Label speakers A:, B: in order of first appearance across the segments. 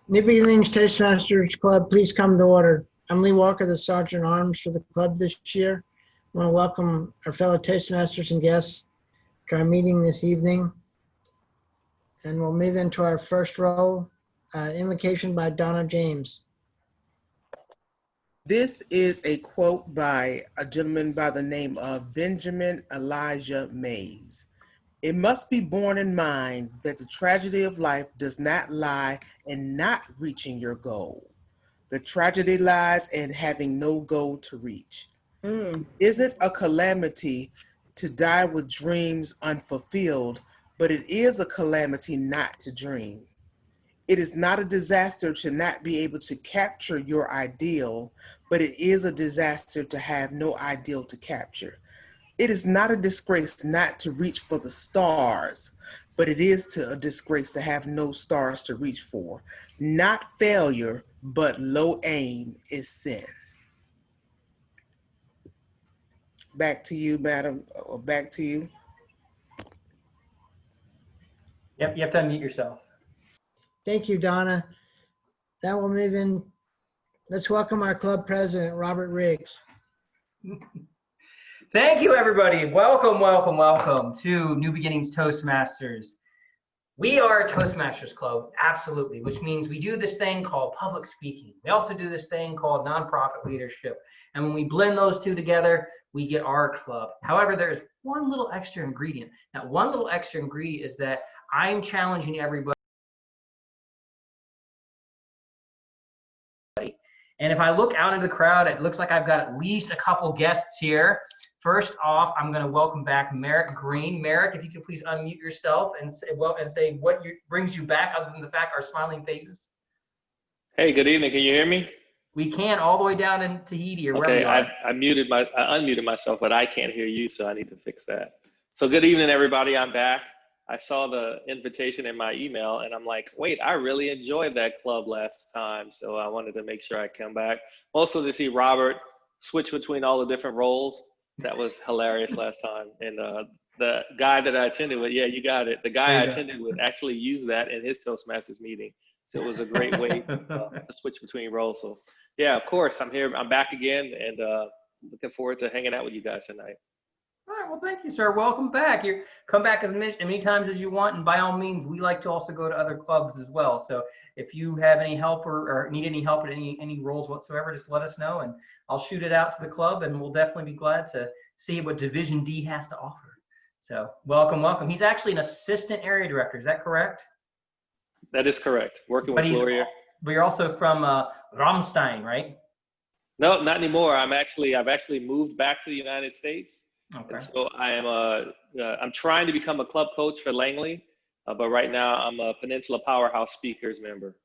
A: New Beginnings Toastmasters Club, please come to order. I'm Lee Walker, the Sergeant at Arms for the club this year. I want to welcome our fellow Toastmasters and guests to our meeting this evening. And we'll move into our first roll, invocation by Donna James.
B: This is a quote by a gentleman by the name of Benjamin Elijah Mays. It must be borne in mind that the tragedy of life does not lie in not reaching your goal. The tragedy lies in having no goal to reach. Is it a calamity to die with dreams unfulfilled, but it is a calamity not to dream. It is not a disaster to not be able to capture your ideal, but it is a disaster to have no ideal to capture. It is not a disgrace not to reach for the stars, but it is a disgrace to have no stars to reach for. Not failure, but low aim is sin. Back to you, madam, or back to you.
C: Yep, you have to unmute yourself.
A: Thank you, Donna. Now we'll move in. Let's welcome our club president, Robert Riggs.
C: Thank you, everybody. Welcome, welcome, welcome to New Beginnings Toastmasters. We are a Toastmasters Club, absolutely, which means we do this thing called public speaking. We also do this thing called nonprofit leadership. And when we blend those two together, we get our club. However, there's one little extra ingredient. That one little extra ingredient is that I'm challenging everybody. And if I look out into the crowd, it looks like I've got at least a couple guests here. First off, I'm going to welcome back Merrick Green. Merrick, if you could please unmute yourself and say, what brings you back, other than the fact our smiling faces.
D: Hey, good evening. Can you hear me?
C: We can, all the way down in Tahiti or wherever
D: Okay,
C: you are.
D: I unmuted myself, but I can't hear you, so I need to fix that. So good evening, everybody. I'm back. I saw the invitation in my email, and I'm like, wait, I really enjoyed that club last time, so I wanted to make sure I come back. Also to see Robert switch between all the different roles. That was hilarious last time. And the guy that I attended with, yeah, you got it. The guy I attended with actually used that in his Toastmasters meeting. So it was a great way to switch between roles. So yeah, of course, I'm here. I'm back again, and looking forward to hanging out with you guys tonight.
C: All right, well, thank you, sir. Welcome back. You come back as many times as you want, and by all means, we like to also go to other clubs as well. So if you have any help or need any help in any roles whatsoever, just let us know, and I'll shoot it out to the club, and we'll definitely be glad to see what Division D has to offer. So welcome, welcome. He's actually an assistant area director. Is that correct?
D: That is correct. Working with Gloria.
C: But you're also from Ramstein, right?
D: No, not anymore. I've actually moved back to the United States.
C: Okay.
D: And so I'm trying to become a club coach for Langley, but right now I'm a Peninsula Powerhouse Speakers member.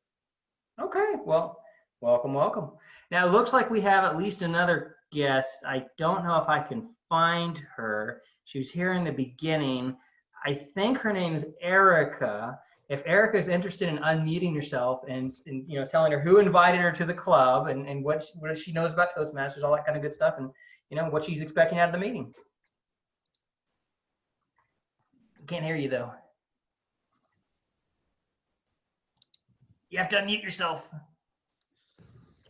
C: Okay, well, welcome, welcome. Now it looks like we have at least another guest. I don't know if I can find her. She was here in the beginning. I think her name is Erica. If Erica is interested in unmuting herself and telling her who invited her to the club and what she knows about Toastmasters, all that kind of good stuff, and what she's expecting out of the meeting. Can't hear you though. You have to unmute yourself.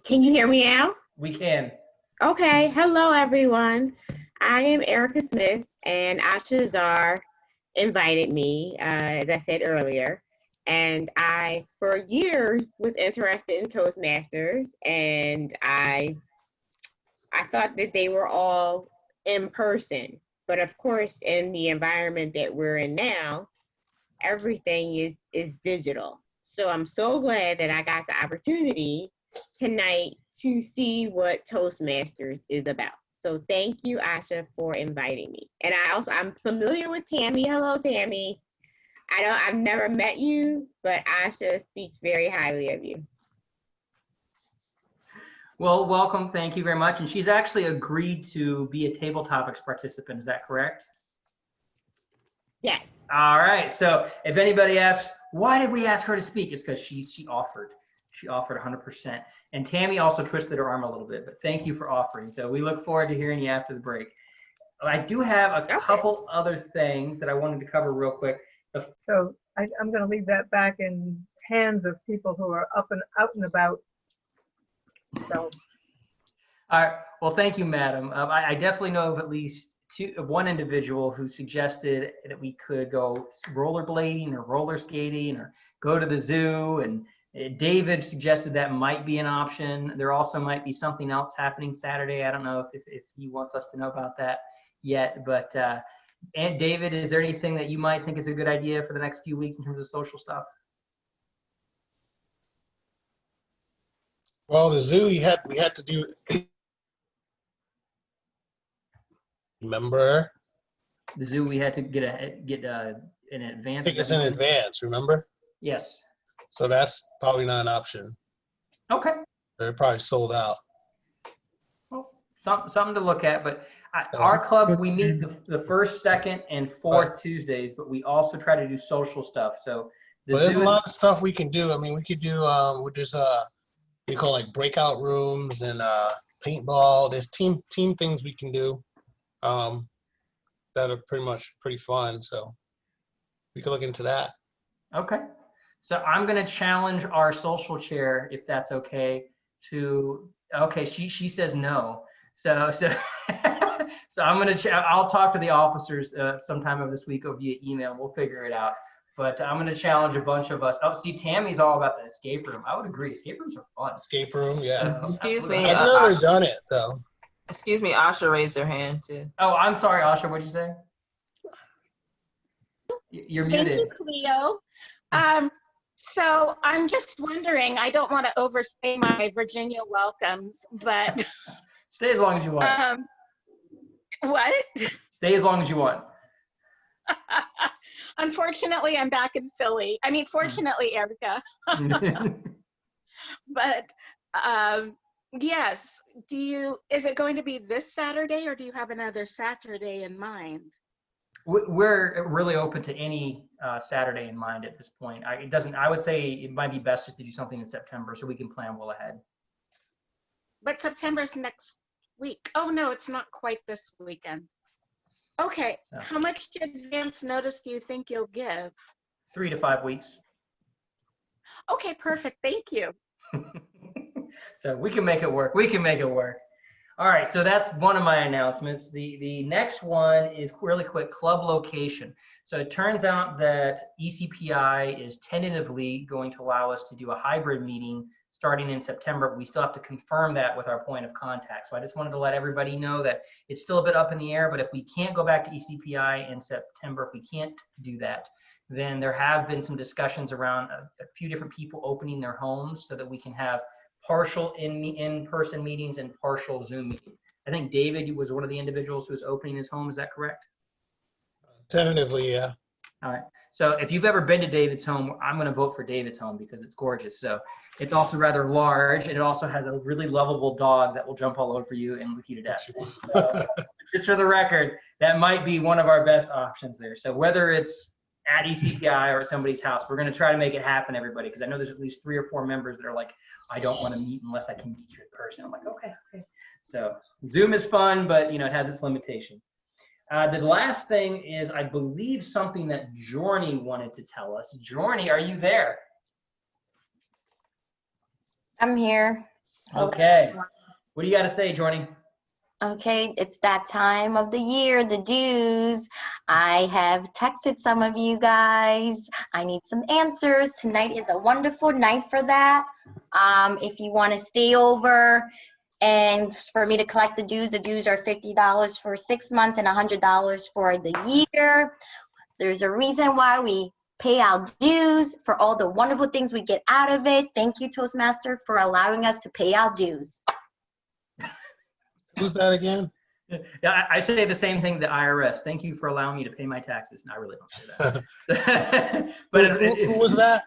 E: Can you hear me now?
C: We can.
E: Okay. Hello, everyone. I am Erica Smith, and Asha Zar invited me, as I said earlier. And I, for years, was interested in Toastmasters, and I thought that they were all in person. But of course, in the environment that we're in now, everything is digital. So I'm so glad that I got the opportunity tonight to see what Toastmasters is about. So thank you, Asha, for inviting me. And I'm familiar with Tammy. Hello, Tammy. I've never met you, but Asha speaks very highly of you.
C: Well, welcome. Thank you very much. And she's actually agreed to be a Table Topics participant. Is that correct?
E: Yes.
C: All right. So if anybody asks, why did we ask her to speak? It's because she offered. She offered 100%. And Tammy also twisted her arm a little bit, but thank you for offering. So we look forward to hearing you after the break. I do have a couple other things that I wanted to cover real quick.
F: So I'm going to leave that back in hands of people who are up and out and about. So,
C: All right. Well, thank you, madam. I definitely know of at least one individual who suggested that we could go rollerblading or roller skating or go to the zoo. And David suggested that might be an option. There also might be something else happening Saturday. I don't know if he wants us to know about that yet. But and David, is there anything that you might think is a good idea for the next few weeks in terms of social stuff?
G: Well, the zoo, we had to do. Remember?
C: The zoo, we had to get an advance.
G: Tickets in advance, remember?
C: Yes.
G: So that's probably not an option.
C: Okay.
G: They're probably sold out.
C: Well, something to look at. But our club, we meet the first, second, and fourth Tuesdays, but we also try to do social stuff. So
G: There's a lot of stuff we can do. I mean, we could do there's we call like breakout rooms and paintball. There's team things we can do that are pretty fun. So we could look into that.
C: Okay. So I'm going to challenge our social chair, if that's okay, okay, she says no. So so I'm going to, I'll talk to the officers sometime of this week or via email. We'll figure it out. But I'm going to challenge a bunch of us. Oh, see, Tammy's all about the escape room. I would agree. Escape rooms are fun.
G: Escape room, yeah.
H: Excuse me.
G: I've never done it though.
H: Excuse me, Asha raised her hand too.
C: Oh, I'm sorry, Asha. What'd you say? You're muted.
I: Thank you, Cleo. So I'm just wondering, I don't want to overstay my Virginia welcomes, but
C: Stay as long as you want.
I: what?
C: Stay as long as you want.
I: Unfortunately, I'm back in Philly. I mean, fortunately, Erica. But yes, is it going to be this Saturday or do you have another Saturday in mind?
C: We're really open to any Saturday in mind at this point. I would say it might be best just to do something in September so we can plan well ahead.
I: But September's next week. Oh no, it's not quite this weekend. Okay,
C: So,
I: how much advance notice do you think you'll give?
C: 3 to 5 weeks.
I: Okay, perfect, thank you.
C: So we can make it work. We can make it work. All right, so that's one of my announcements. The next one is really quick, club location. So it turns out that ECPI is tentatively going to allow us to do a hybrid meeting starting in September. We still have to confirm that with our point of contact. So I just wanted to let everybody know that it's still a bit up in the air, but if we can't go back to ECPI in September, if we can't do that, then there have been some discussions around a few different people opening their homes so that we can have partial in-person meetings and partial Zoom meetings. I think David was one of the individuals who was opening his home. Is that correct?
G: Tentatively, yeah.
C: All right. So if you've ever been to David's home, I'm going to vote for David's home because it's gorgeous. So it's also rather large, and it also has a really lovable dog that will jump all over you and lick you to death. So, just for the record, that might be one of our best options there. So whether it's at ECPI or at somebody's house, we're going to try to make it happen, everybody, because I know there's at least 3 or 4 members that are like, I don't want to meet unless I can meet you in person. I'm like, okay. So Zoom is fun, but it has its limitations. The last thing is, I believe, something that Jorny wanted to tell us. Jorny, are you there?
J: I'm here.
C: Okay. What do you got to say, Jorny?
J: Okay, it's that time of the year, the dues. I have texted some of you guys. I need some answers. Tonight is a wonderful night for that. If you want to stay over and for me to collect the dues are $50 for 6 months and $100 for the year. There's a reason why we pay our dues, for all the wonderful things we get out of it. Thank you, Toastmaster, for allowing us to pay our dues.
G: Who's that again?
C: Yeah, I say the same thing to the IRS. Thank you for allowing me to pay my taxes. No, I really don't say that. But
G: who was that?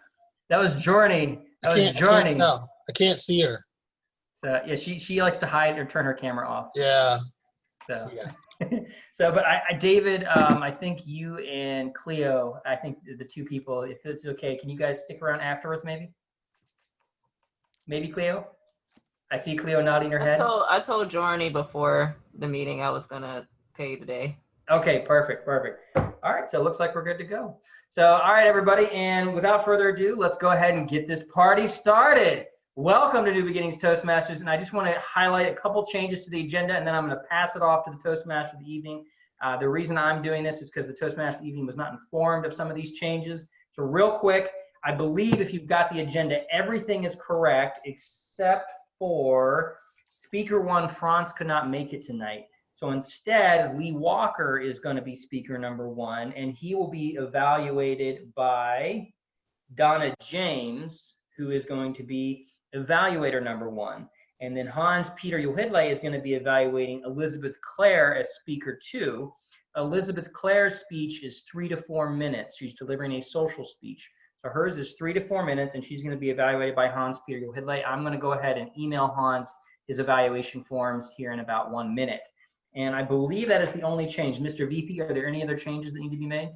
C: That was Jorny. That was Jorny.
G: No, I can't see her.
C: So yeah, she likes to hide or turn her camera off.
G: Yeah.
C: So, but David, I think you and Cleo, I think the 2 people, if it's okay, can you guys stick around afterwards, maybe? Maybe Cleo? I see Cleo nodding her head.
H: I told Jorny before the meeting I was gonna pay today.
C: Okay, perfect, perfect. All right, so it looks like we're good to go. So, all right, everybody, and without further ado, let's go ahead and get this party started. Welcome to New Beginnings Toastmasters, and I just want to highlight a couple changes to the agenda, and then I'm going to pass it off to the Toastmaster of the evening. The reason I'm doing this is because the Toastmaster of the evening was not informed of some of these changes. So real quick, I believe if you've got the agenda, everything is correct except for Speaker 1, Franz could not make it tonight. So instead, Lee Walker is going to be speaker number 1, and he will be evaluated by Donna James, who is going to be evaluator number 1. And then Hans Peter Johidle is going to be evaluating Elizabeth Clare as speaker 2. Elizabeth Clare's speech is 3 to 4 minutes. She's delivering a social speech. So hers is 3 to 4 minutes, and she's going to be evaluated by Hans Peter Johidle. I'm going to go ahead and email Hans his evaluation forms here in about 1 minute. And I believe that is the only change. Mr. VP, are there any other changes that need to be made?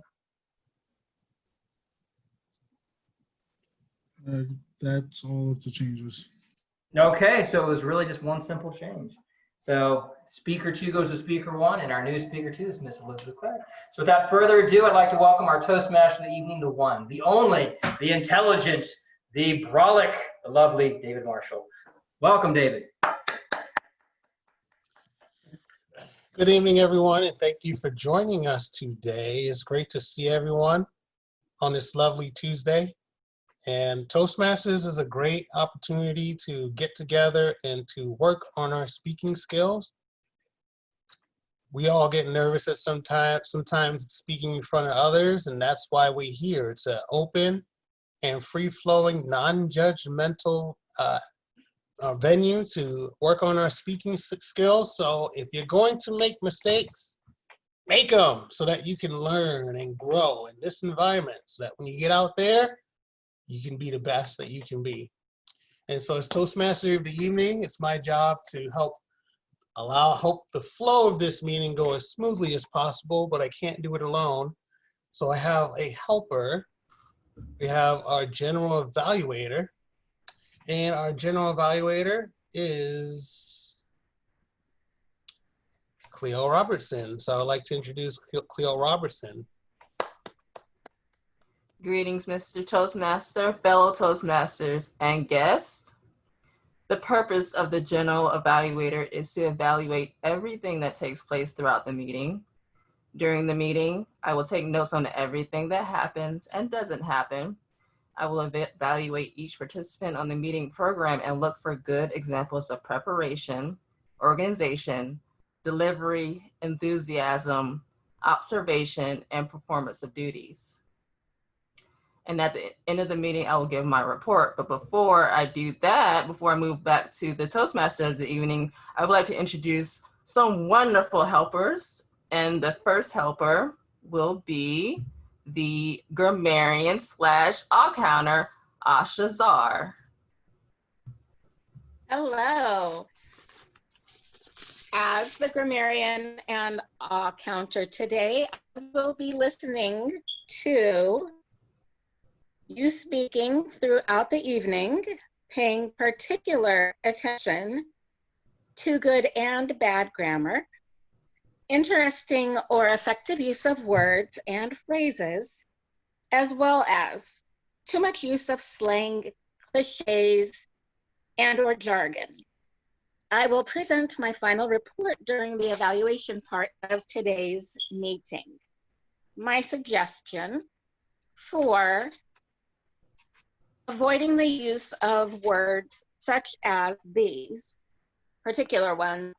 K: That's all of the changes.
C: Okay, so it was really just one simple change. So speaker 2 goes to speaker 1, and our new speaker 2 is Miss Elizabeth Clare. So without further ado, I'd like to welcome our Toastmaster of the evening, the one, the only, the intelligent, the brolic, the lovely David Marshall. Welcome, David.
G: Good evening, everyone, and thank you for joining us today. It's great to see everyone on this lovely Tuesday. And Toastmasters is a great opportunity to get together and to work on our speaking skills. We all get nervous at sometimes speaking in front of others, and that's why we're here. It's an open and free-flowing, non-judgmental venue to work on our speaking skills. So if you're going to make mistakes, make them so that you can learn and grow in this environment, so that when you get out there, you can be the best that you can be. And so as Toastmaster of the evening, it's my job to help the flow of this meeting go as smoothly as possible, but I can't do it alone. So I have a helper. We have our general evaluator, and our general evaluator is Cleo Robertson. So I'd like to introduce Cleo Robertson.
H: Greetings, Mr. Toastmaster, fellow Toastmasters, and guests. The purpose of the General Evaluator is to evaluate everything that takes place throughout the meeting. During the meeting, I will take notes on everything that happens and doesn't happen. I will evaluate each participant on the meeting program and look for good examples of preparation, organization, delivery, enthusiasm, observation, and performance of duties. And at the end of the meeting, I will give my report. But before I do that, before I move back to the Toastmaster of the evening, I would like to introduce some wonderful helpers. And the first helper will be the grammarian / all-counter, Asha Zar.
I: Hello. As the grammarian and all-counter today, I will be listening to you speaking throughout the evening, paying particular attention to good and bad grammar, interesting or effective use of words and phrases, as well as too much use of slang, cliches, and/or jargon. I will present my final report during the evaluation part of today's meeting. My suggestion for avoiding the use of words such as these particular ones,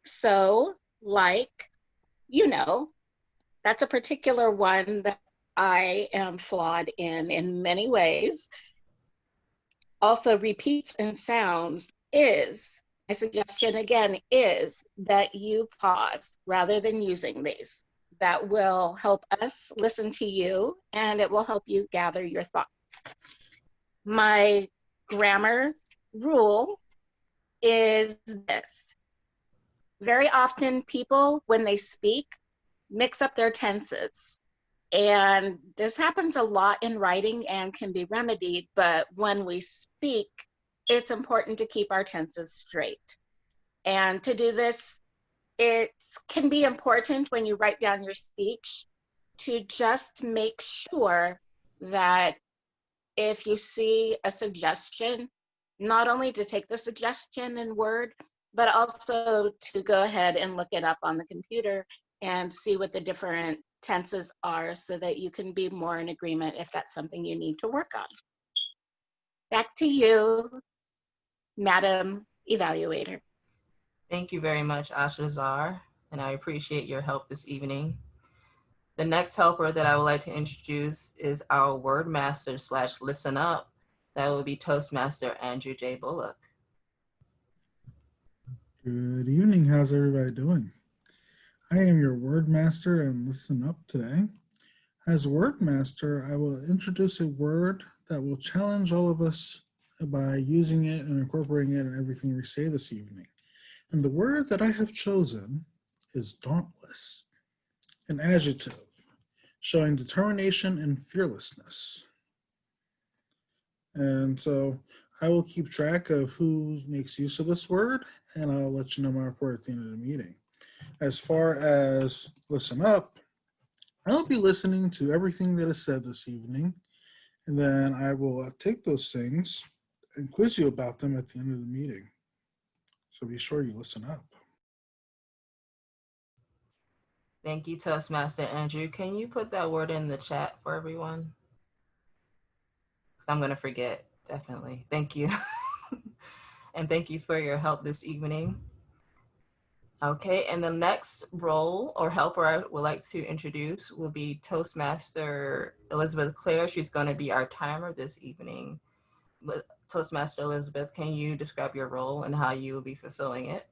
I: so, like, you know, that's a particular one that I am flawed in many ways. Also, repeats and sounds is, my suggestion again is that you pause rather than using these. That will help us listen to you, and it will help you gather your thoughts. My grammar rule is this. Very often people, when they speak, mix up their tenses. And this happens a lot in writing and can be remedied, but when we speak, it's important to keep our tenses straight. And to do this, it can be important when you write down your speech to just make sure that if you see a suggestion, not only to take the suggestion in Word, but also to go ahead and look it up on the computer and see what the different tenses are so that you can be more in agreement if that's something you need to work on. Back to you, Madam Evaluator.
H: Thank you very much, Ashazar, and I appreciate your help this evening. The next helper that I would like to introduce is our word master / listen up. That will be Toastmaster Andrew J. Bullock.
K: Good evening. How's everybody doing? I am your word master and listen up today. As word master, I will introduce a word that will challenge all of us by using it and incorporating it in everything we say this evening. And the word that I have chosen is dauntless, an adjective showing determination and fearlessness. And so I will keep track of who makes use of this word, and I'll let you know my report at the end of the meeting. As far as listen up, I'll be listening to everything that is said this evening, and then I will take those things and quiz you about them at the end of the meeting. So be sure you listen up.
H: Thank you, Toastmaster Andrew. Can you put that word in the chat for everyone? Because I'm going to forget, definitely. Thank you. And thank you for your help this evening. Okay, and the next role or helper I would like to introduce will be Toastmaster Elizabeth Clare. She's going to be our timer this evening. Toastmaster Elizabeth, can you describe your role and how you will be fulfilling it?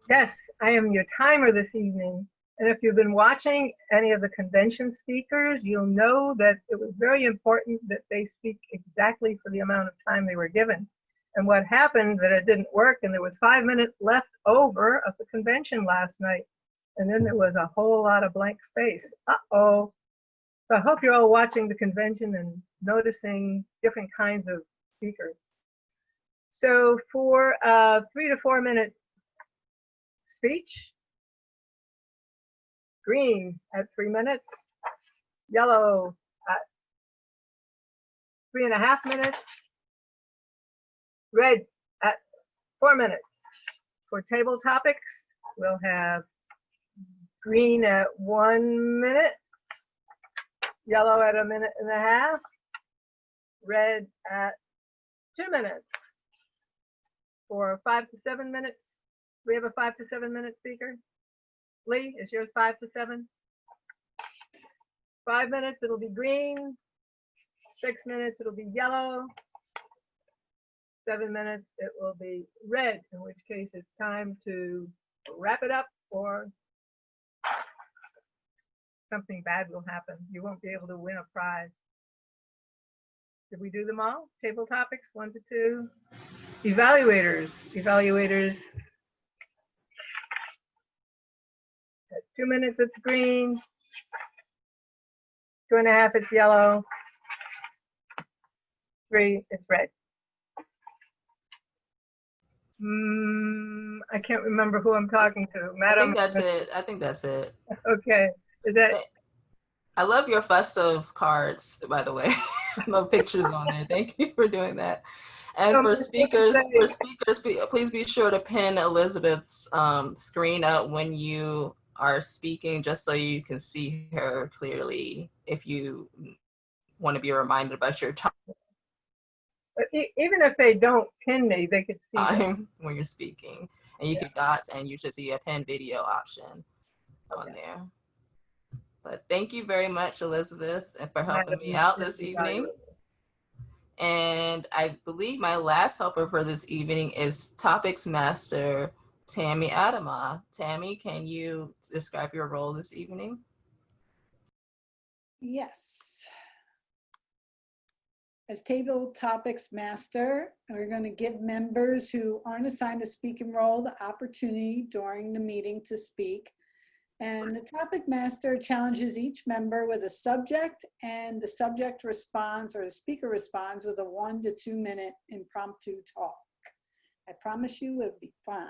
F: Yes, I am your timer this evening. And if you've been watching any of the convention speakers, you'll know that it was very important that they speak exactly for the amount of time they were given. And what happened that it didn't work, and there was 5 minutes left over of the convention last night. And then there was a whole lot of blank space. Uh-oh. So I hope you're all watching the convention and noticing different kinds of speakers. So for a 3 to 4 minute speech, green at 3 minutes, yellow at 3.5 minutes, red at 4 minutes. For table topics, we'll have green at 1 minute, yellow at 1.5 minutes, red at 2 minutes. For 5 to 7 minutes, we have a 5 to 7 minute speaker. Lee, is yours 5 to 7? 5 minutes, it'll be green. 6 minutes, it'll be yellow. 7 minutes, it will be red, in which case it's time to wrap it up or something bad will happen. You won't be able to win a prize. Did we do them all? Table topics, 1 to 2. Evaluators. Evaluators. At 2 minutes, it's green. 2.5, it's yellow. 3, it's red. I can't remember who I'm talking to. Madam.
H: I think that's it. I think that's it.
F: Okay. Is that?
H: I love your festive cards, by the way. No pictures on there. Thank you for doing that. And for speakers, please be sure to pin Elizabeth's screen up when you are speaking, just so you can see her clearly if you want to be reminded about your time.
F: But even if they don't pin me, they could see them
H: when you're speaking. And you can dots, and you should see a pin video option on there. But thank you very much, Elizabeth, for helping me out this evening. And I believe my last helper for this evening is Topics Master Tammy Adama. Tammy, can you describe your role this evening?
L: Yes. As Table Topics Master, we're going to give members who aren't assigned a speaking role the opportunity during the meeting to speak. And the Topic Master challenges each member with a subject, and the subject responds, or the speaker responds, with a 1 to 2 minute impromptu talk. I promise you it'll be fun.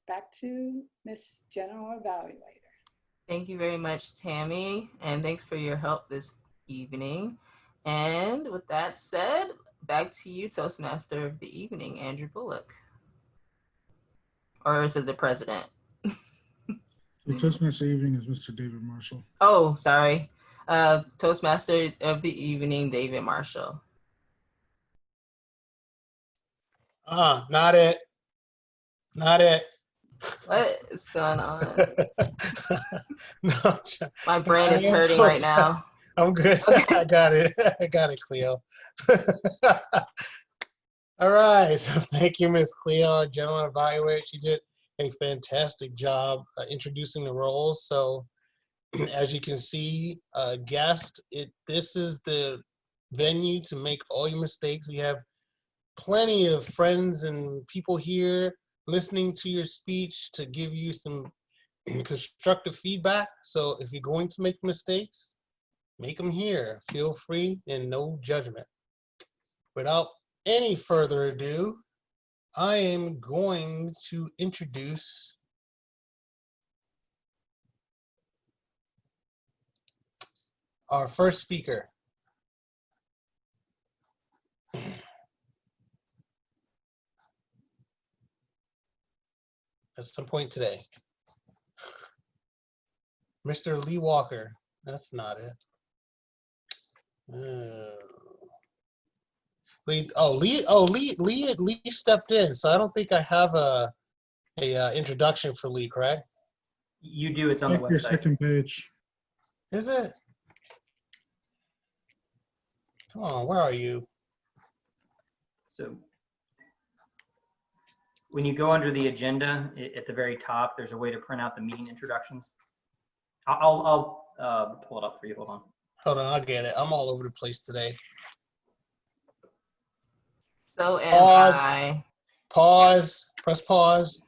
L: back to Miss General Evaluator.
H: Thank you very much, Tammy, and thanks for your help this evening. And with that said, back to you, Toastmaster of the evening, Andrew Bullock. Or is it the president?
K: The Toastmaster evening is Mr. David Marshall.
H: Oh, sorry. Toastmaster of the evening, David Marshall.
G: Not it. Not it.
H: What is going on?
G: No,
H: My brain is hurting right now.
G: I'm good.
H: Okay.
G: I got it. I got it, Cleo. All right. So thank you, Miss Cleo, our general evaluator. She did a fantastic job introducing the roles. So as you can see, guest, this is the venue to make all your mistakes. We have plenty of friends and people here listening to your speech to give you some constructive feedback. So if you're going to make mistakes, make them here. Feel free and no judgment. Without any further ado, I am going to introduce our first speaker. At some point today. Mr. Lee Walker. That's not it. Lee stepped in, so I don't think I have a introduction for Lee, correct?
C: You do. It's on the
K: Like your
C: website.
K: second page.
G: Is it? Come on, where are you?
C: So when you go under the agenda at the very top, there's a way to print out the meeting introductions. I'll pull it up for you. Hold on.
G: Hold on, I'll get it. I'm all over the place today.
H: So am
G: Pause.
H: I.
G: Pause. Press pause.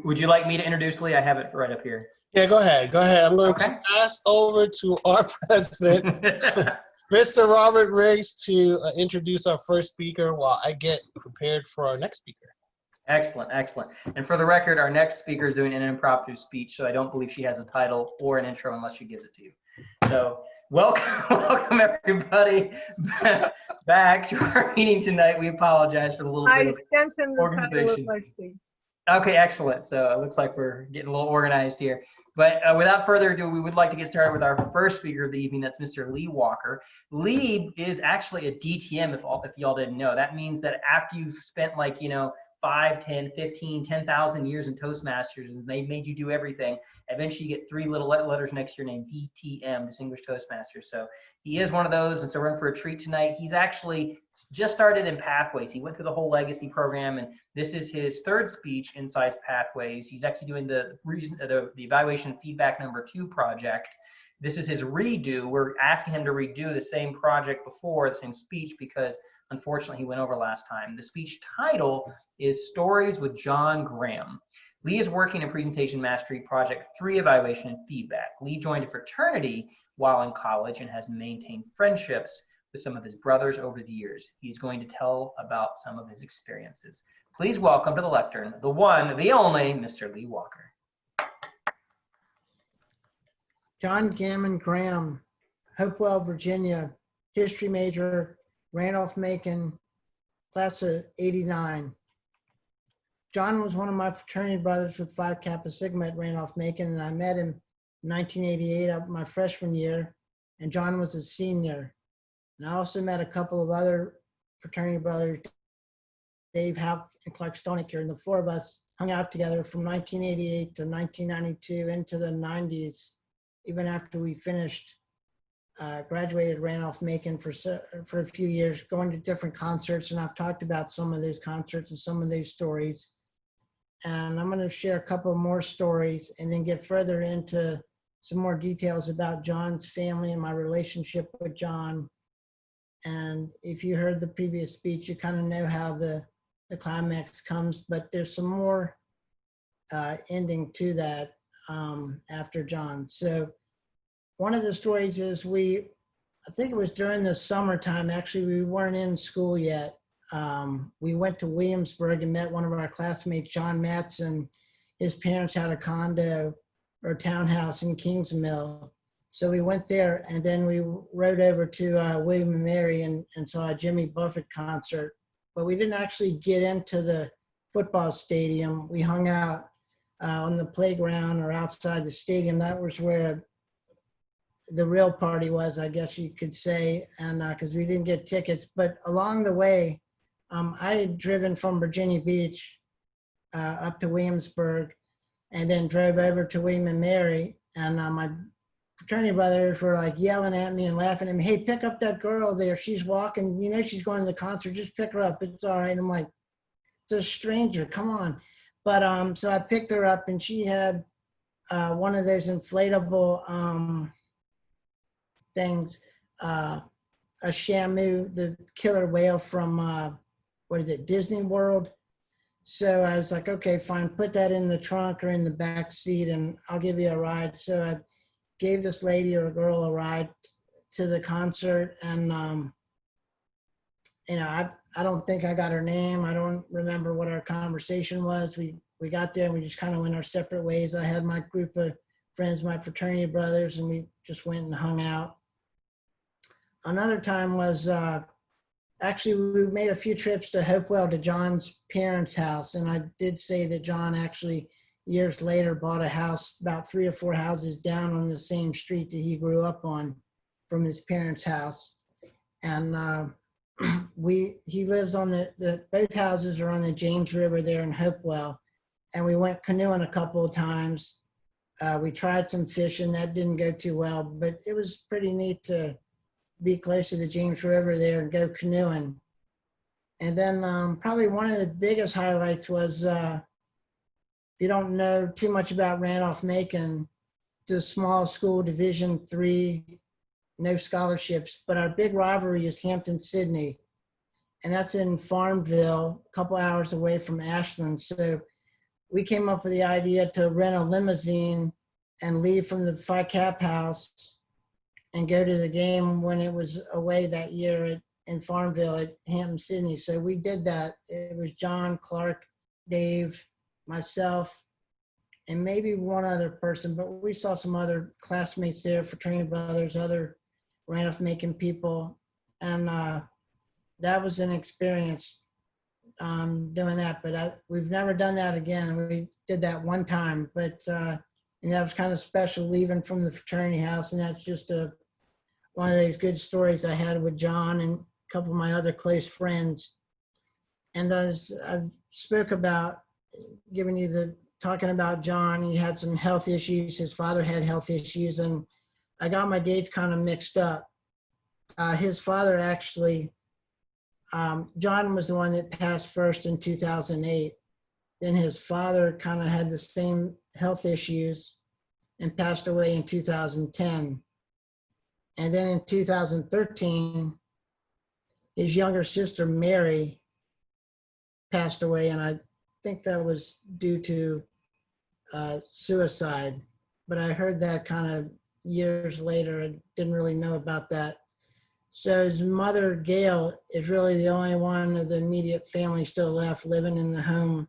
C: Would you like me to introduce Lee? I have it right up here.
G: Yeah, go ahead. Go ahead. I'm going
C: Okay.
G: to pass over to our president, Mr. Robert Riggs, to introduce our first speaker while I get prepared for our next speaker.
C: Excellent, excellent. And for the record, our next speaker is doing an impromptu speech, so I don't believe she has a title or an intro unless she gives it to you. So welcome everybody back to our meeting tonight. We apologize for the little
F: I
C: bit of
F: sent him the title of
C: organization.
F: my speech.
C: Okay, excellent. So it looks like we're getting a little organized here. But without further ado, we would like to get started with our first speaker of the evening. That's Mr. Lee Walker. Lee is actually a DTM, if y'all didn't know. That means that after you've spent 5, 10, 15, 10,000 years in Toastmasters, and they made you do everything, eventually you get 3 little letters next to your name, DTM, Distinguished Toastmaster. So he is one of those, and so we're in for a treat tonight. He's actually just started in Pathways. He went through the whole legacy program, and this is his 3rd speech inside Pathways. He's actually doing the evaluation feedback number 2 project. This is his redo. We're asking him to redo the same project before, the same speech, because unfortunately he went over last time. The speech title is Stories with John Graham. Lee is working in Presentation Mastery Project 3 Evaluation and Feedback. Lee joined a fraternity while in college and has maintained friendships with some of his brothers over the years. He's going to tell about some of his experiences. Please welcome to the lectern, the one, the only, Mr. Lee Walker.
A: John Gammon Graham, Hopewell, Virginia, history major, Randolph-Macon, class of '89. John was one of my fraternity brothers with Phi Kappa Sigma at Randolph-Macon, and I met him in 1988, my freshman year, and John was a senior. And I also met a couple of other fraternity brothers, Dave Houck and Clark Stoniker, and the 4 of us hung out together from 1988 to 1992 into the 90s, even after we finished, graduated Randolph-Macon for a few years, going to different concerts, and I've talked about some of those concerts and some of those stories. And I'm going to share a couple more stories and then get further into some more details about John's family and my relationship with John. And if you heard the previous speech, you kind of know how the climax comes, but there's some more ending to that after John. So one of the stories is I think it was during the summertime, actually we weren't in school yet. We went to Williamsburg and met one of our classmates, John Matson, his parents had a condo or townhouse in Kingsmill. So we went there, and then we rode over to William and Mary and saw a Jimmy Buffett concert. But we didn't actually get into the football stadium. We hung out on the playground or outside the stadium. That was where the real party was, I guess you could say, and because we didn't get tickets. But along the way, I had driven from Virginia Beach up to Williamsburg, and then drove over to William and Mary, and my fraternity brothers were like yelling at me and laughing at me. Hey, pick up that girl there. She's walking. You know she's going to the concert. Just pick her up. It's all right. I'm like, it's a stranger. Come on. But so I picked her up, and she had one of those inflatable things, a Shamu, the killer whale from what is it, Disney World. So I was like, okay, fine, put that in the trunk or in the back seat, and I'll give you a ride. So I gave this lady or a girl a ride to the concert, and you know, I don't think I got her name. I don't remember what our conversation was. We got there and we just kind of went our separate ways. I had my group of friends, my fraternity brothers, and we just went and hung out. Another time was actually we made a few trips to Hopewell to John's parents' house, and I did say that John actually years later bought a house about 3 or 4 houses down on the same street that he grew up on from his parents' house. And he lives on both houses are on the James River there in Hopewell, and we went canoeing a couple of times. We tried some fishing. That didn't go too well, but it was pretty neat to be close to the James River there and go canoeing. And then probably one of the biggest highlights was, if you don't know too much about Randolph-Macon, it's a small school, Division III, no scholarships, but our big rivalry is Hampton-Sydney, and that's in Farmville, a couple hours away from Ashland. So we came up with the idea to rent a limousine and leave from the Phi Cap house and go to the game when it was away that year in Farmville at Hampton-Sydney. So we did that. It was John, Clark, Dave, myself, and maybe one other person, but we saw some other classmates there, fraternity brothers, other Randolph-Macon people, and that was an experience doing that. But we've never done that again. We did that one time, but and that was kind of special, leaving from the fraternity house, and that's just one of those good stories I had with John and a couple of my other close friends. And as I spoke about, talking about John, he had some health issues. His father had health issues, and I got my dates kind of mixed up. His father actually, John was the one that passed first in 2008. Then his father kind of had the same health issues and passed away in 2010. And then in 2013, his younger sister, Mary, passed away, and I think that was due to suicide. But I heard that kind of years later. I didn't really know about that. So his mother, Gail, is really the only one of the immediate family still left living in the home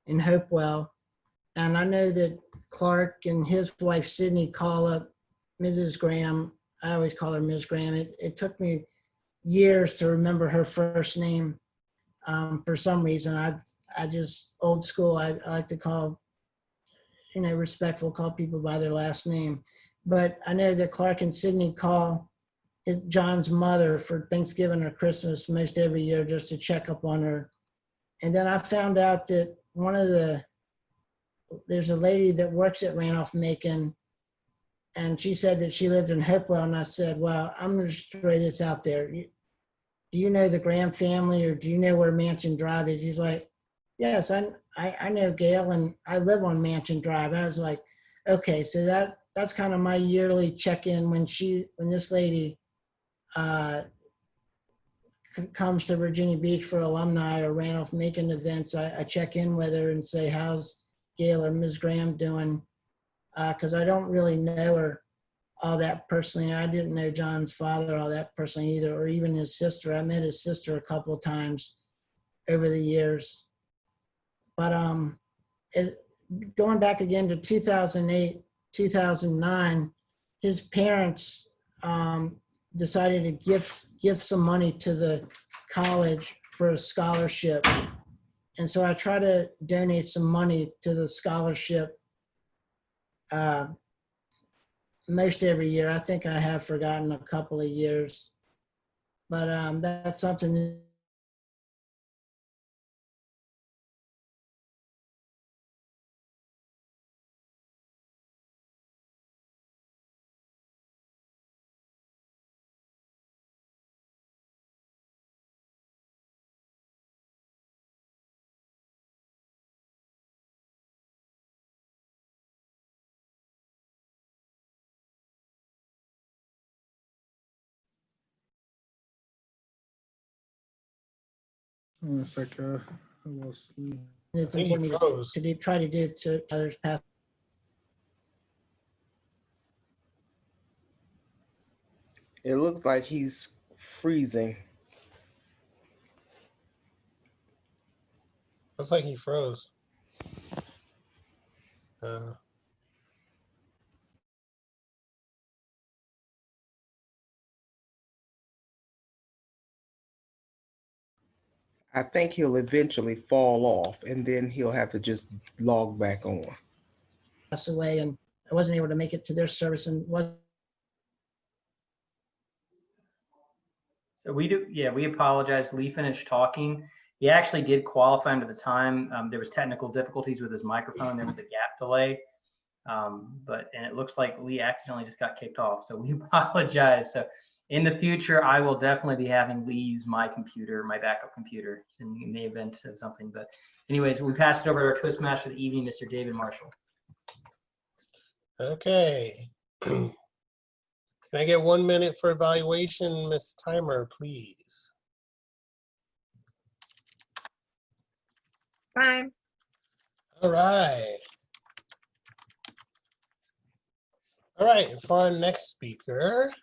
A: in Hopewell. And I know that Clark and his wife, Sydney, call up Mrs. Graham. I always call her Ms. Graham. It took me years to remember her first name for some reason. I just, old school, I like to call, respectful, call people by their last name. But I know that Clark and Sydney call John's mother for Thanksgiving or Christmas most every year just to check up on her. And then I found out that there's a lady that works at Randolph-Macon, and she said that she lived in Hopewell, and I said, well, I'm going to throw this out there. Do you know the Graham family, or do you know where Mansion Drive is? He's like, yes, I know Gail, and I live on Mansion Drive. I was like, okay, so that's kind of my yearly check-in when this lady comes to Virginia Beach for alumni or Randolph-Macon events. I check in with her and say, how's Gail or Ms. Graham doing? Because I don't really know her all that personally. I didn't know John's father all that personally either, or even his sister. I met his sister a couple of times over the years. But going back again to 2008, 2009, his parents decided to give some money to the college for a scholarship. And so I try to donate some money to the scholarship most every year. I think I have forgotten a couple of years, but that's something.
K: It's like I lost Lee.
A: It's
G: I think he
A: important
G: froze.
A: to try to do to others past.
B: It looks like he's freezing.
G: Looks like he froze.
B: I think he'll eventually fall off and then he'll have to just log back on.
A: Pass away, and I wasn't able to make it to their service, and was.
C: So we apologize. Lee finished talking. He actually did qualify under the time. There was technical difficulties with his microphone. There was a gap delay. And it looks like Lee accidentally just got kicked off. So we apologize. So in the future, I will definitely be having Lee use my computer, my backup computer, in the event of something. But anyways, we pass it over to our Toastmaster of the evening, Mr. David Marshall.
G: Okay. Can I get 1 minute for evaluation, Miss Timer, please?
F: Fine.
G: All right. All right, for our next speaker,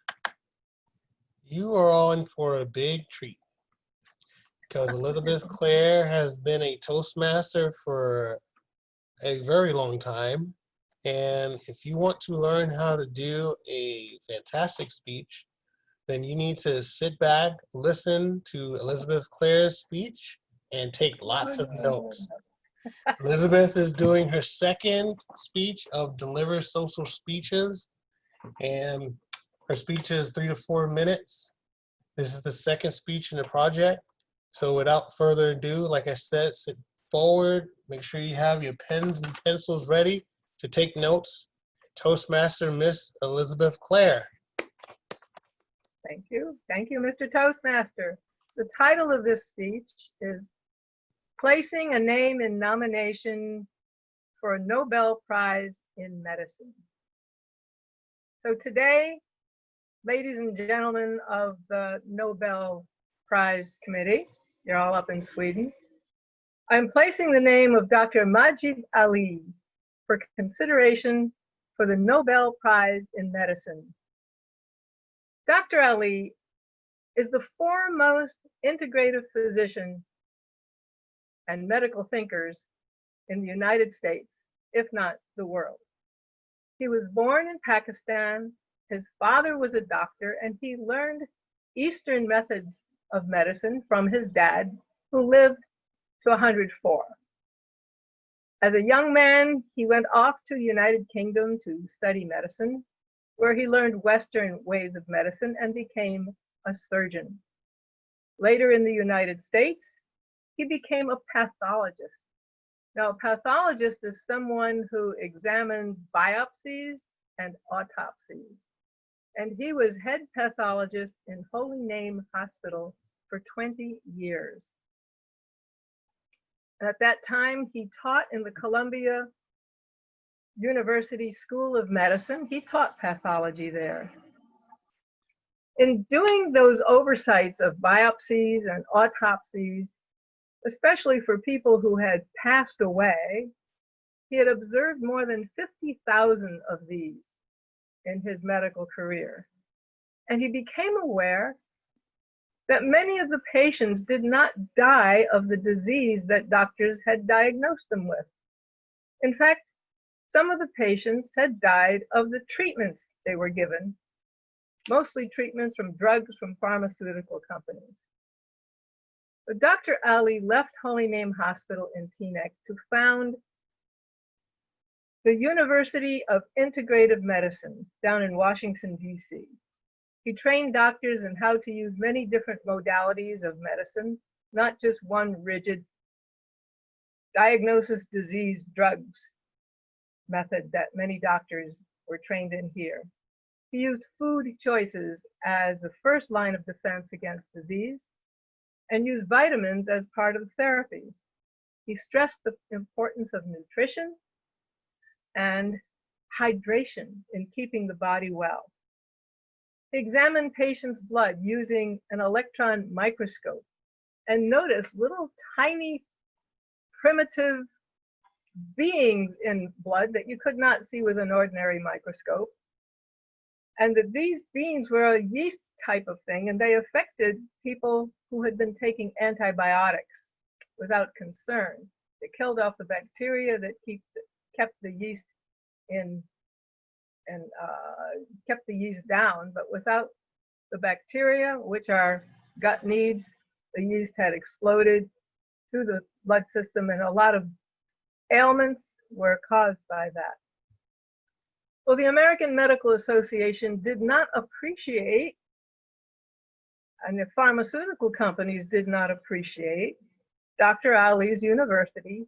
G: you are on for a big treat because Elizabeth Clare has been a Toastmaster for a very long time. And if you want to learn how to do a fantastic speech, then you need to sit back, listen to Elizabeth Clare's speech, and take lots of notes. Elizabeth is doing her second speech of Deliver Social Speeches, and her speech is 3 to 4 minutes. This is the second speech in the project. So without further ado, like I said, sit forward, make sure you have your pens and pencils ready to take notes. Toastmaster, Miss Elizabeth Clare.
F: Thank you. Thank you, Mr. Toastmaster. The title of this speech is Placing a Name in Nomination for a Nobel Prize in Medicine. So today, ladies and gentlemen of the Nobel Prize Committee, you're all up in Sweden, I'm placing the name of Dr. Majid Ali for consideration for the Nobel Prize in Medicine. Dr. Ali is the foremost integrative physician and medical thinkers in the United States, if not the world. He was born in Pakistan. His father was a doctor, and he learned Eastern methods of medicine from his dad, who lived to 104. As a young man, he went off to the United Kingdom to study medicine, where he learned Western ways of medicine and became a surgeon. Later in the United States, he became a pathologist. Now, a pathologist is someone who examines biopsies and autopsies. And he was head pathologist in Holy Name Hospital for 20 years. At that time, he taught in the Columbia University School of Medicine. He taught pathology there. In doing those oversights of biopsies and autopsies, especially for people who had passed away, he had observed more than 50,000 of these in his medical career. And he became aware that many of the patients did not die of the disease that doctors had diagnosed them with. In fact, some of the patients had died of the treatments they were given, mostly treatments from drugs from pharmaceutical companies. But Dr. Ali left Holy Name Hospital in Teaneck to found the University of Integrative Medicine down in Washington, D.C. He trained doctors in how to use many different modalities of medicine, not just one rigid diagnosis, disease, drugs method that many doctors were trained in here. He used food choices as the first line of defense against disease and used vitamins as part of therapy. He stressed the importance of nutrition and hydration in keeping the body well. He examined patients' blood using an electron microscope and noticed little tiny primitive beings in blood that you could not see with an ordinary microscope. And that these beings were a yeast type of thing, and they affected people who had been taking antibiotics without concern. They killed off the bacteria that kept the yeast in and kept the yeast down, but without the bacteria, which our gut needs, the yeast had exploded through the blood system, and a lot of ailments were caused by that. Well, the American Medical Association did not appreciate, and the pharmaceutical companies did not appreciate, Dr. Ali's university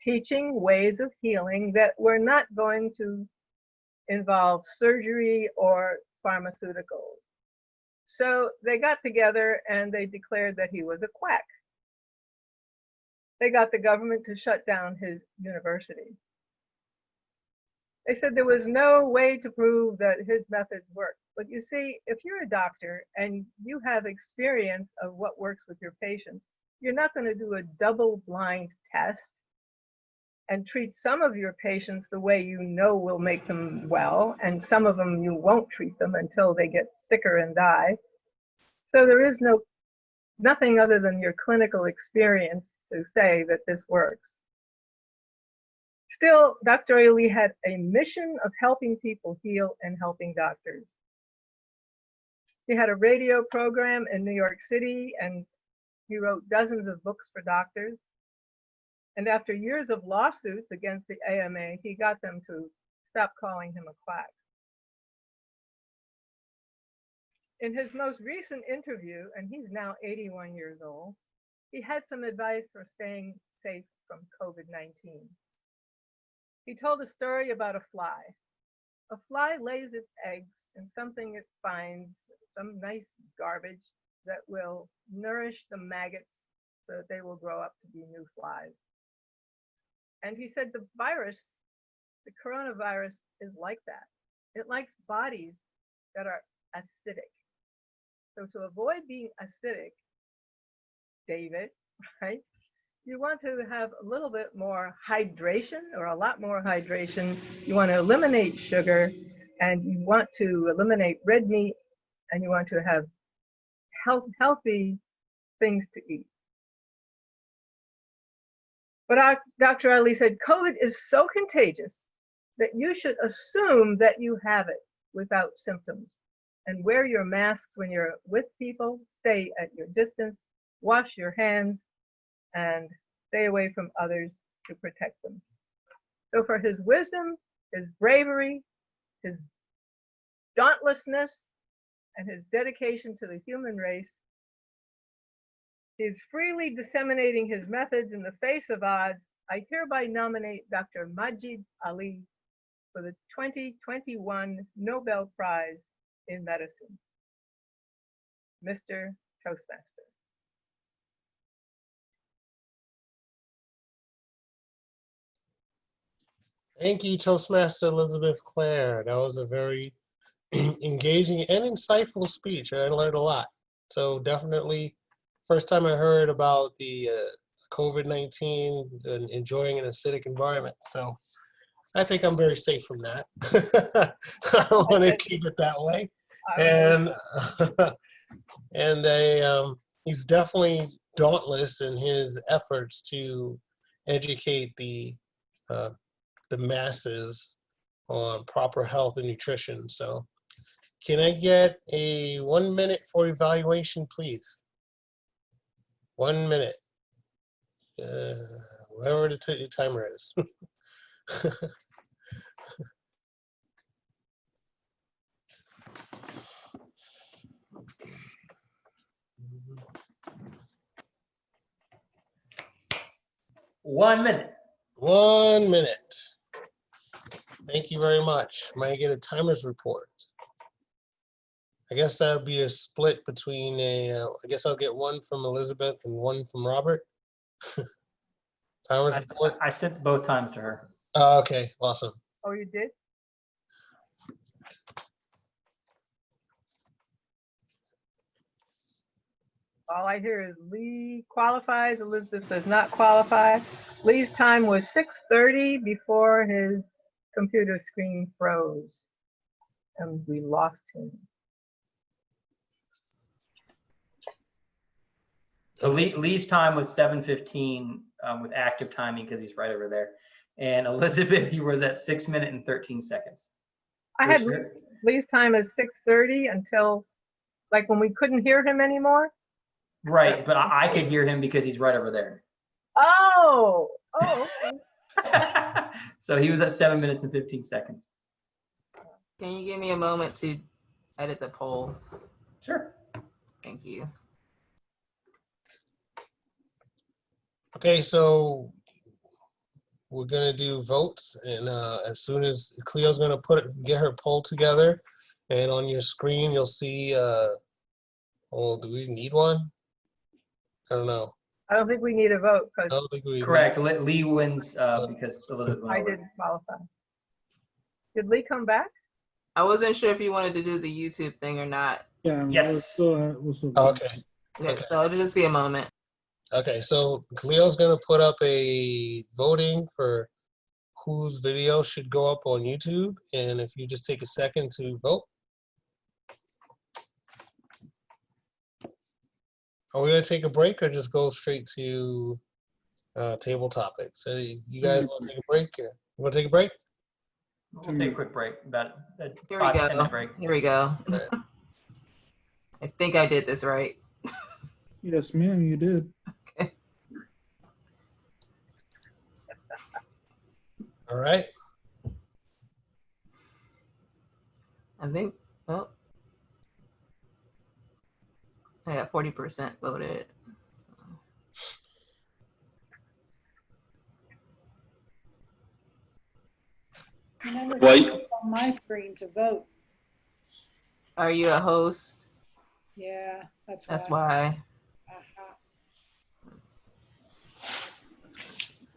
F: teaching ways of healing that were not going to involve surgery or pharmaceuticals. So they got together and they declared that he was a quack. They got the government to shut down his university. They said there was no way to prove that his methods worked. But you see, if you're a doctor and you have experience of what works with your patients, you're not going to do a double-blind test and treat some of your patients the way you know will make them well, and some of them you won't treat them until they get sicker and die. So there is nothing other than your clinical experience to say that this works. Still, Dr. Ali had a mission of helping people heal and helping doctors. He had a radio program in New York City, and he wrote dozens of books for doctors. And after years of lawsuits against the AMA, he got them to stop calling him a quack. In his most recent interview, and he's now 81 years old, he had some advice for staying safe from COVID-19. He told a story about a fly. A fly lays its eggs in something it finds, some nice garbage that will nourish the maggots so that they will grow up to be new flies. And he said the virus, the coronavirus, is like that. It likes bodies that are acidic. So to avoid being acidic, David, right? You want to have a little bit more hydration, or a lot more hydration. You want to eliminate sugar, and you want to eliminate red meat, and you want to have healthy things to eat. But Dr. Ali said, COVID is so contagious that you should assume that you have it without symptoms, and wear your masks when you're with people, stay at your distance, wash your hands, and stay away from others to protect them. So for his wisdom, his bravery, his dauntlessness, and his dedication to the human race, he's freely disseminating his methods in the face of odds. I hereby nominate Dr. Majid Ali for the 2021 Nobel Prize in Medicine. Mr. Toastmaster.
G: Thank you, Toastmaster Elizabeth Clare. That was a very engaging and insightful speech. I learned a lot. So definitely, first time I heard about the COVID-19 and enjoying an acidic environment. So I think I'm very safe from that. I want to keep it that way. And he's definitely dauntless in his efforts to educate the the masses on proper health and nutrition. So can I get a 1 minute for evaluation, please? 1 minute. Whatever the timer is.
C: One minute.
G: 1 minute. Thank you very much. Might I get a timer's report? I guess that would be a split between I guess I'll get one from Elizabeth and one from Robert. Timer's report?
C: I sent both times to her.
G: Okay, awesome.
F: Oh, you did? All I hear is Lee qualifies, Elizabeth does not qualify. Lee's time was 6:30 before his computer screen froze and we lost him.
C: So Lee's time was 7:15 with active timing because he's right over there. And Elizabeth, he was at 6 minutes and 13 seconds.
F: I had Lee's time as 6:30 until like when we couldn't hear him anymore.
C: Right, but I could hear him because he's right over there.
F: Oh, okay.
C: So he was at 7 minutes and 15 seconds.
H: Can you give me a moment to edit the poll?
C: Sure.
H: Thank you.
G: Okay, so we're gonna do votes, and as soon as Cleo's gonna get her poll together, and on your screen you'll see. Oh, do we need one? I don't know.
F: I don't think we need a vote
G: I
F: because
G: don't think we.
C: Correct. Lee wins because Elizabeth went
F: I
C: over.
F: didn't qualify. Did Lee come back?
H: I wasn't sure if you wanted to do the YouTube thing or not.
K: Yeah.
C: Yes.
K: We're still
G: Okay.
H: Okay, so it'll just be a moment.
G: Okay, so Cleo's gonna put up a voting for whose video should go up on YouTube, and if you just take a second to vote. Are we gonna take a break or just go straight to table topics? So you guys want to take a break? You want to take a break?
C: We'll take a quick break, about a
H: Here
C: 5
H: we
C: to 10
H: go.
C: minute break.
H: Here we go.
G: Right.
H: I think I did this right.
K: Yes, ma'am, you did.
G: All right.
H: I think, oh, I got 40% voted. So.
L: Remember
D: Well,
L: to click on my screen to vote.
H: Are you a host?
L: Yeah, that's
H: That's
L: why.
H: why.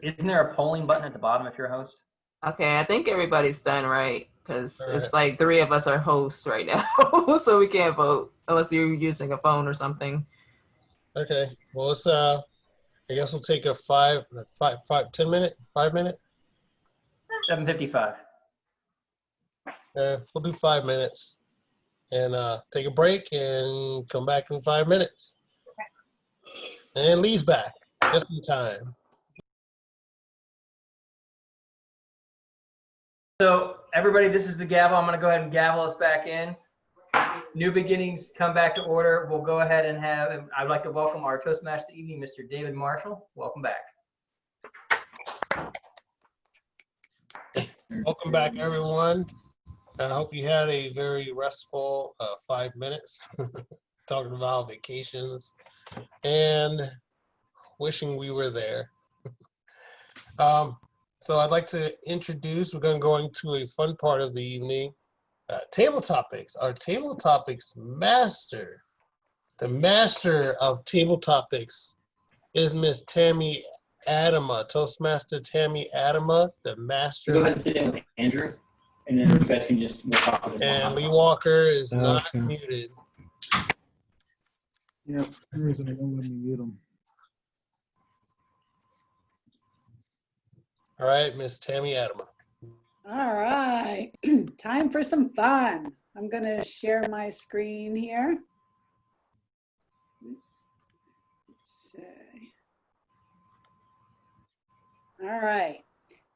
C: Isn't there a polling button at the bottom if you're a host?
H: Okay, I think everybody's done right because
G: All
H: it's like 3 of us are hosts right now, so we can't vote unless you're using a phone or something.
G: Okay. Well, let's. I guess we'll take a 10 minute, 5 minute.
C: 7:55.
G: We'll do 5 minutes, and take a break and come back in 5 minutes. And Lee's back just in time.
C: So everybody, this is the gavel. I'm going to go ahead and gavel us back in. New beginnings come back to order. We'll go ahead and I'd like to welcome our Toastmaster evening, Mr. David Marshall. Welcome back.
G: Welcome back, everyone. I hope you had a very restful 5 minutes talking about vacations and wishing we were there. So I'd like to introduce, we're going to go into a fun part of the evening, table topics. Our table topics master, the master of table topics is Miss Tammy Adama, Toastmaster Tammy Adama, the master.
M: Go ahead and sit down with Andrew, and then you guys can just we'll talk with
G: And Lee Walker is not
K: Okay.
G: muted.
K: Yeah, for some reason it won't let me mute them.
G: All right, Miss Tammy Adama.
L: All right, time for some fun. I'm going to share my screen here. Let's see. All right.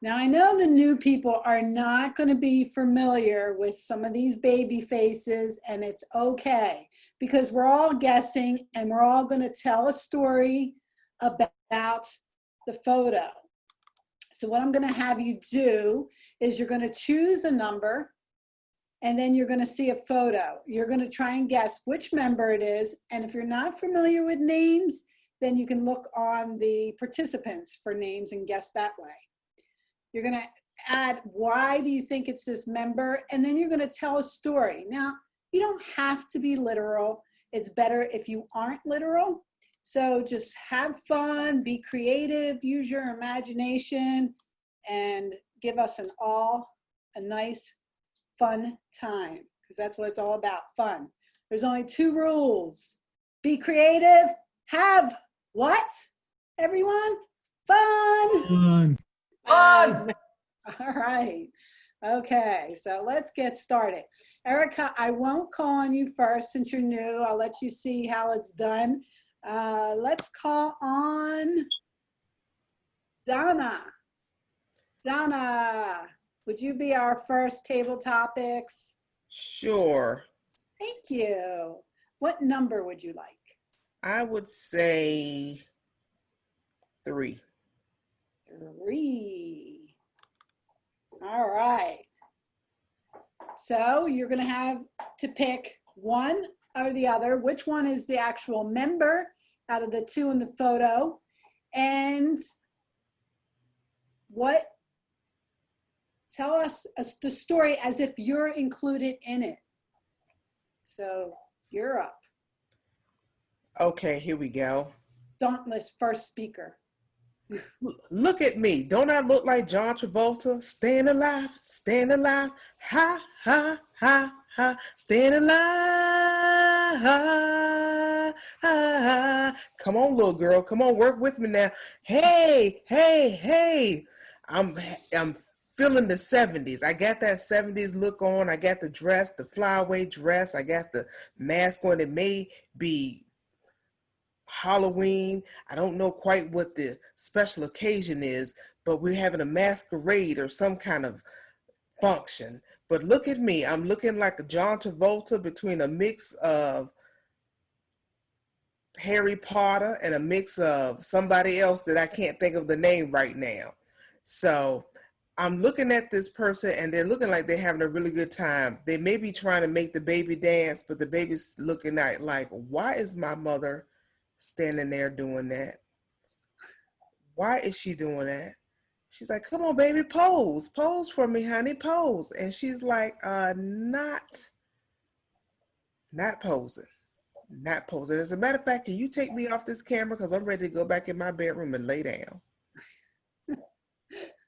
L: Now, I know the new people are not going to be familiar with some of these baby faces, and it's okay because we're all guessing and we're all going to tell a story about the photo. So what I'm going to have you do is you're going to choose a number, and then you're going to see a photo. You're going to try and guess which member it is, and if you're not familiar with names, then you can look on the participants for names and guess that way. You're going to add why do you think it's this member, and then you're going to tell a story. Now, you don't have to be literal. It's better if you aren't literal. So just have fun, be creative, use your imagination, and give us a nice, fun time, because that's what it's all about, fun. There's only 2 rules. Be creative, have what, everyone? Fun.
C: Fun.
L: All right. Okay, so let's get started. Erica, I won't call on you first since you're new. I'll let you see how it's done. Let's call on Donna. Donna, would you be our first table topics?
B: Sure.
L: Thank you. What number would you like?
B: I would say 3.
L: 3. All right. So you're going to have to pick one or the other. Which one is the actual member out of the 2 in the photo? And tell us the story as if you're included in it. So you're up.
B: Okay, here we go.
L: Dauntless first speaker.
B: Look at me. Don't I look like John Travolta? Staying alive, ha, ha, ha, ha, staying alive, ha, ha. Come on, little girl, come on, work with me now. Hey, hey, hey. I'm feeling the 70s. I got that 70s look on. I got the dress, the flyaway dress. I got the mask on. It may be Halloween. I don't know quite what the special occasion is, but we're having a masquerade or some kind of function. But look at me. I'm looking like a John Travolta between a mix of Harry Potter and a mix of somebody else that I can't think of the name right now. So I'm looking at this person and they're looking like they're having a really good time. They may be trying to make the baby dance, but the baby's looking at like, why is my mother standing there doing that? Why is she doing that? She's like, come on, baby, pose for me, honey, pose. And she's like, not posing. As a matter of fact, can you take me off this camera? Because I'm ready to go back in my bedroom and lay down.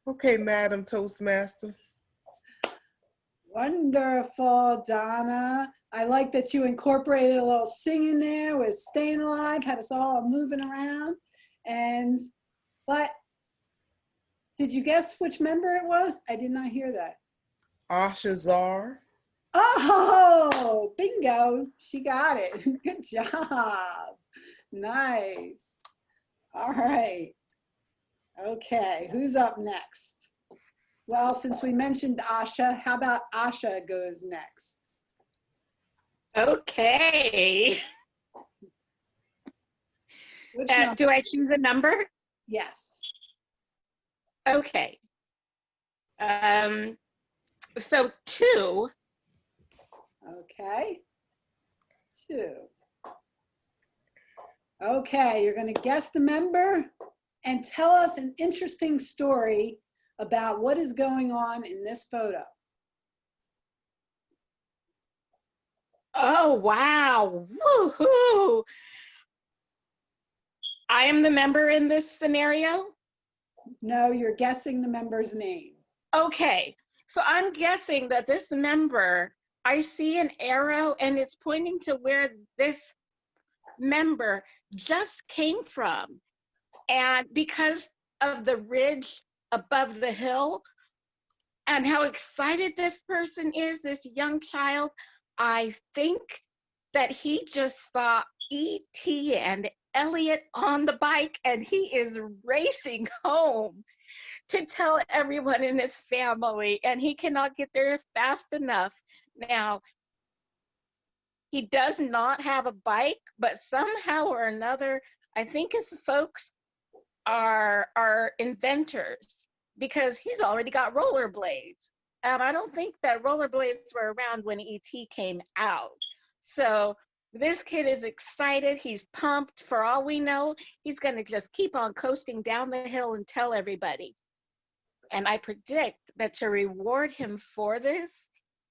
B: Okay, Madam Toastmaster.
L: Wonderful, Donna. I like that you incorporated a little singing there with Staying Alive, had us all moving around. But did you guess which member it was? I did not hear that.
B: Ashazar.
L: Oh, bingo. She got it. Good job. Nice. All right. Okay, who's up next? Well, since we mentioned Asha, how about Asha goes next?
I: Okay.
L: Which number?
I: Do I choose a number?
L: Yes.
I: Okay. So 2.
L: Okay. 2. Okay, you're going to guess the member and tell us an interesting story about what is going on in this photo.
I: Oh, wow. Woohoo. I am the member in this scenario?
L: No, you're guessing the member's name.
I: Okay, so I'm guessing that this member, I see an arrow and it's pointing to where this member just came from. And because of the ridge above the hill and how excited this person is, this young child, I think that he just saw E.T. and Elliot on the bike and he is racing home. to tell everyone in his family, and he cannot get there fast enough. Now, he does not have a bike, but somehow or another, I think his folks are inventors, because he's already got rollerblades. And I don't think that rollerblades were around when ET came out. So this kid is excited. He's pumped. For all we know, he's going to just keep on coasting down the hill and tell everybody. And I predict that to reward him for this,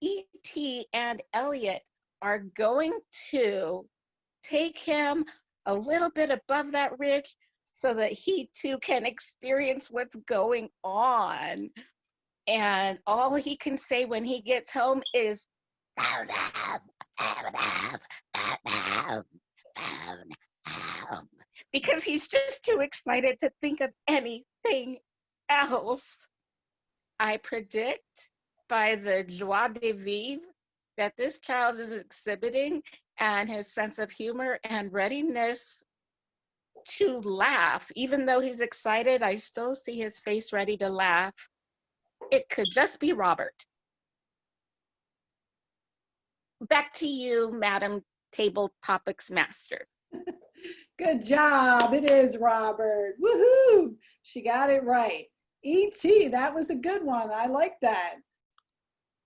I: ET and Elliot are going to take him a little bit above that ridge so that he too can experience what's going on. And all he can say when he gets home is, because he's just too excited to think of anything else. I predict by the joie de vivre that this child is exhibiting and his sense of humor and readiness to laugh. Even though he's excited, I still see his face ready to laugh. It could just be Robert. Back to you, Madam Table Topics Master.
L: Good job. It is Robert. Woohoo! She got it right. E.T., that was a good one. I like that.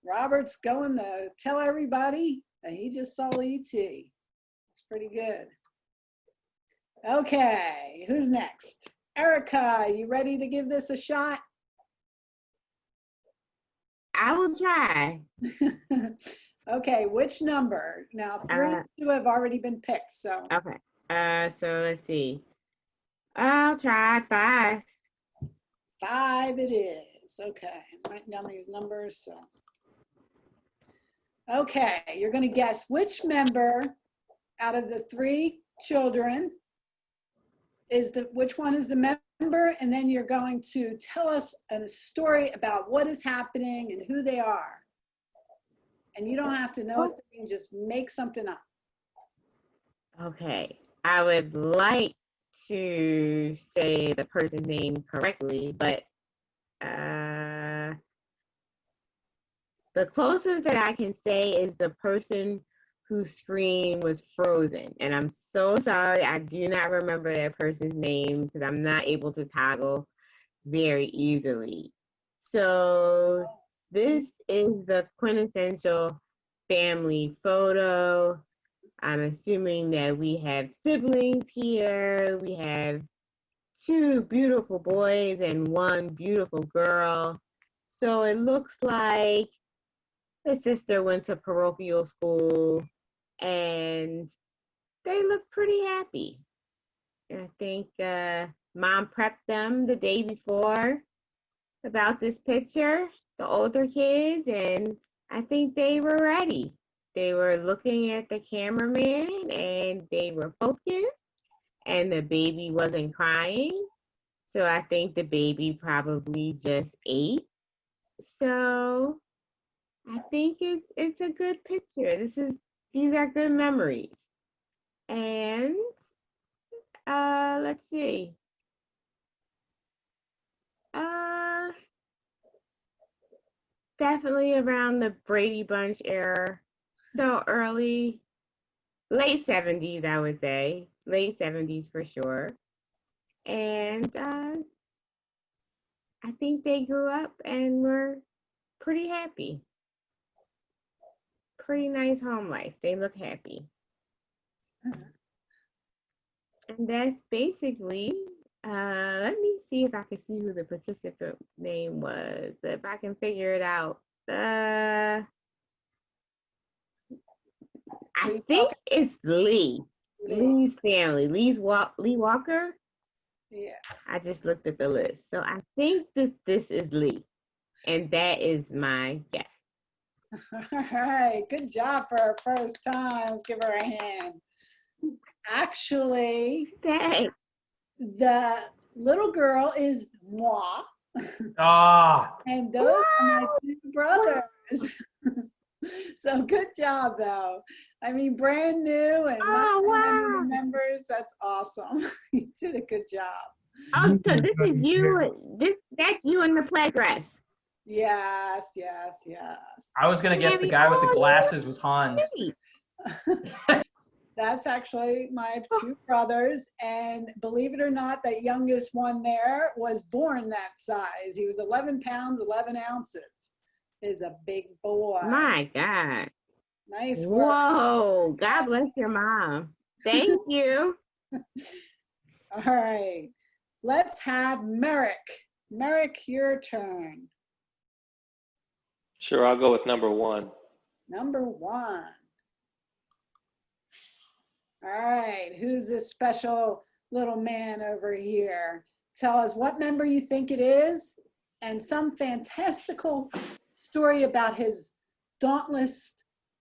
L: Robert's going to tell everybody that he just saw E.T. It's pretty good. Okay, who's next? Erica, you ready to give this a shot?
E: I will try.
L: Okay, which number? Now, 3 and 2 have already been picked, so.
E: Okay, so let's see. I'll try 5.
L: 5 it is. Okay, I'm writing down these numbers, so. Okay, you're gonna guess which member out of the 3 children which one is the member, and then you're going to tell us a story about what is happening and who they are. And you don't have to know it, you can just make something up.
E: Okay, I would like to say the person's name correctly, but the closest that I can say is the person whose screen was frozen. And I'm so sorry, I do not remember that person's name because I'm not able to toggle very easily. So this is the quintessential family photo. I'm assuming that we have siblings here. We have 2 beautiful boys and 1 beautiful girl. So it looks like the sister went to parochial school and they look pretty happy. I think mom prepped them the day before about this picture, the older kids, and I think they were ready. They were looking at the cameraman and they were focused, and the baby wasn't crying. So I think the baby probably just ate. So I think it's a good picture. These are good memories. And let's see. Definitely around the Brady Bunch era. So early, late 70s, I would say. Late 70s for sure. And I think they grew up and were pretty happy. Pretty nice home life. They look happy. And that's basically, let me see if I can see who the participant name was. If I can figure it out. I think it's Lee. Lee's family. Lee Walker?
L: Yeah.
E: I just looked at the list. So I think that this is Lee. And that is my guess.
L: All right, good job for our first time. Let's give her a hand. Actually,
E: Thanks.
L: The little girl is moi.
C: Ah.
L: And those are my 2 brothers. So good job, though. I mean, brand new and not many members. That's awesome. You did a good job.
E: Oh, so this is you. That's you in the play dress.
L: Yes, yes, yes.
C: I was gonna guess the guy with the glasses was Hans.
L: That's actually my two brothers, and believe it or not, that youngest one there was born that size. He was 11 pounds, 11 ounces. Is a big boy.
E: My God.
L: Nice work.
E: Whoa, God bless your mom. Thank you.
L: All right, let's have Merrick. Merrick, your turn.
D: Sure, I'll go with number 1.
L: Number 1. All right, who's this special little man over here? Tell us what member you think it is and some fantastical story about his dauntless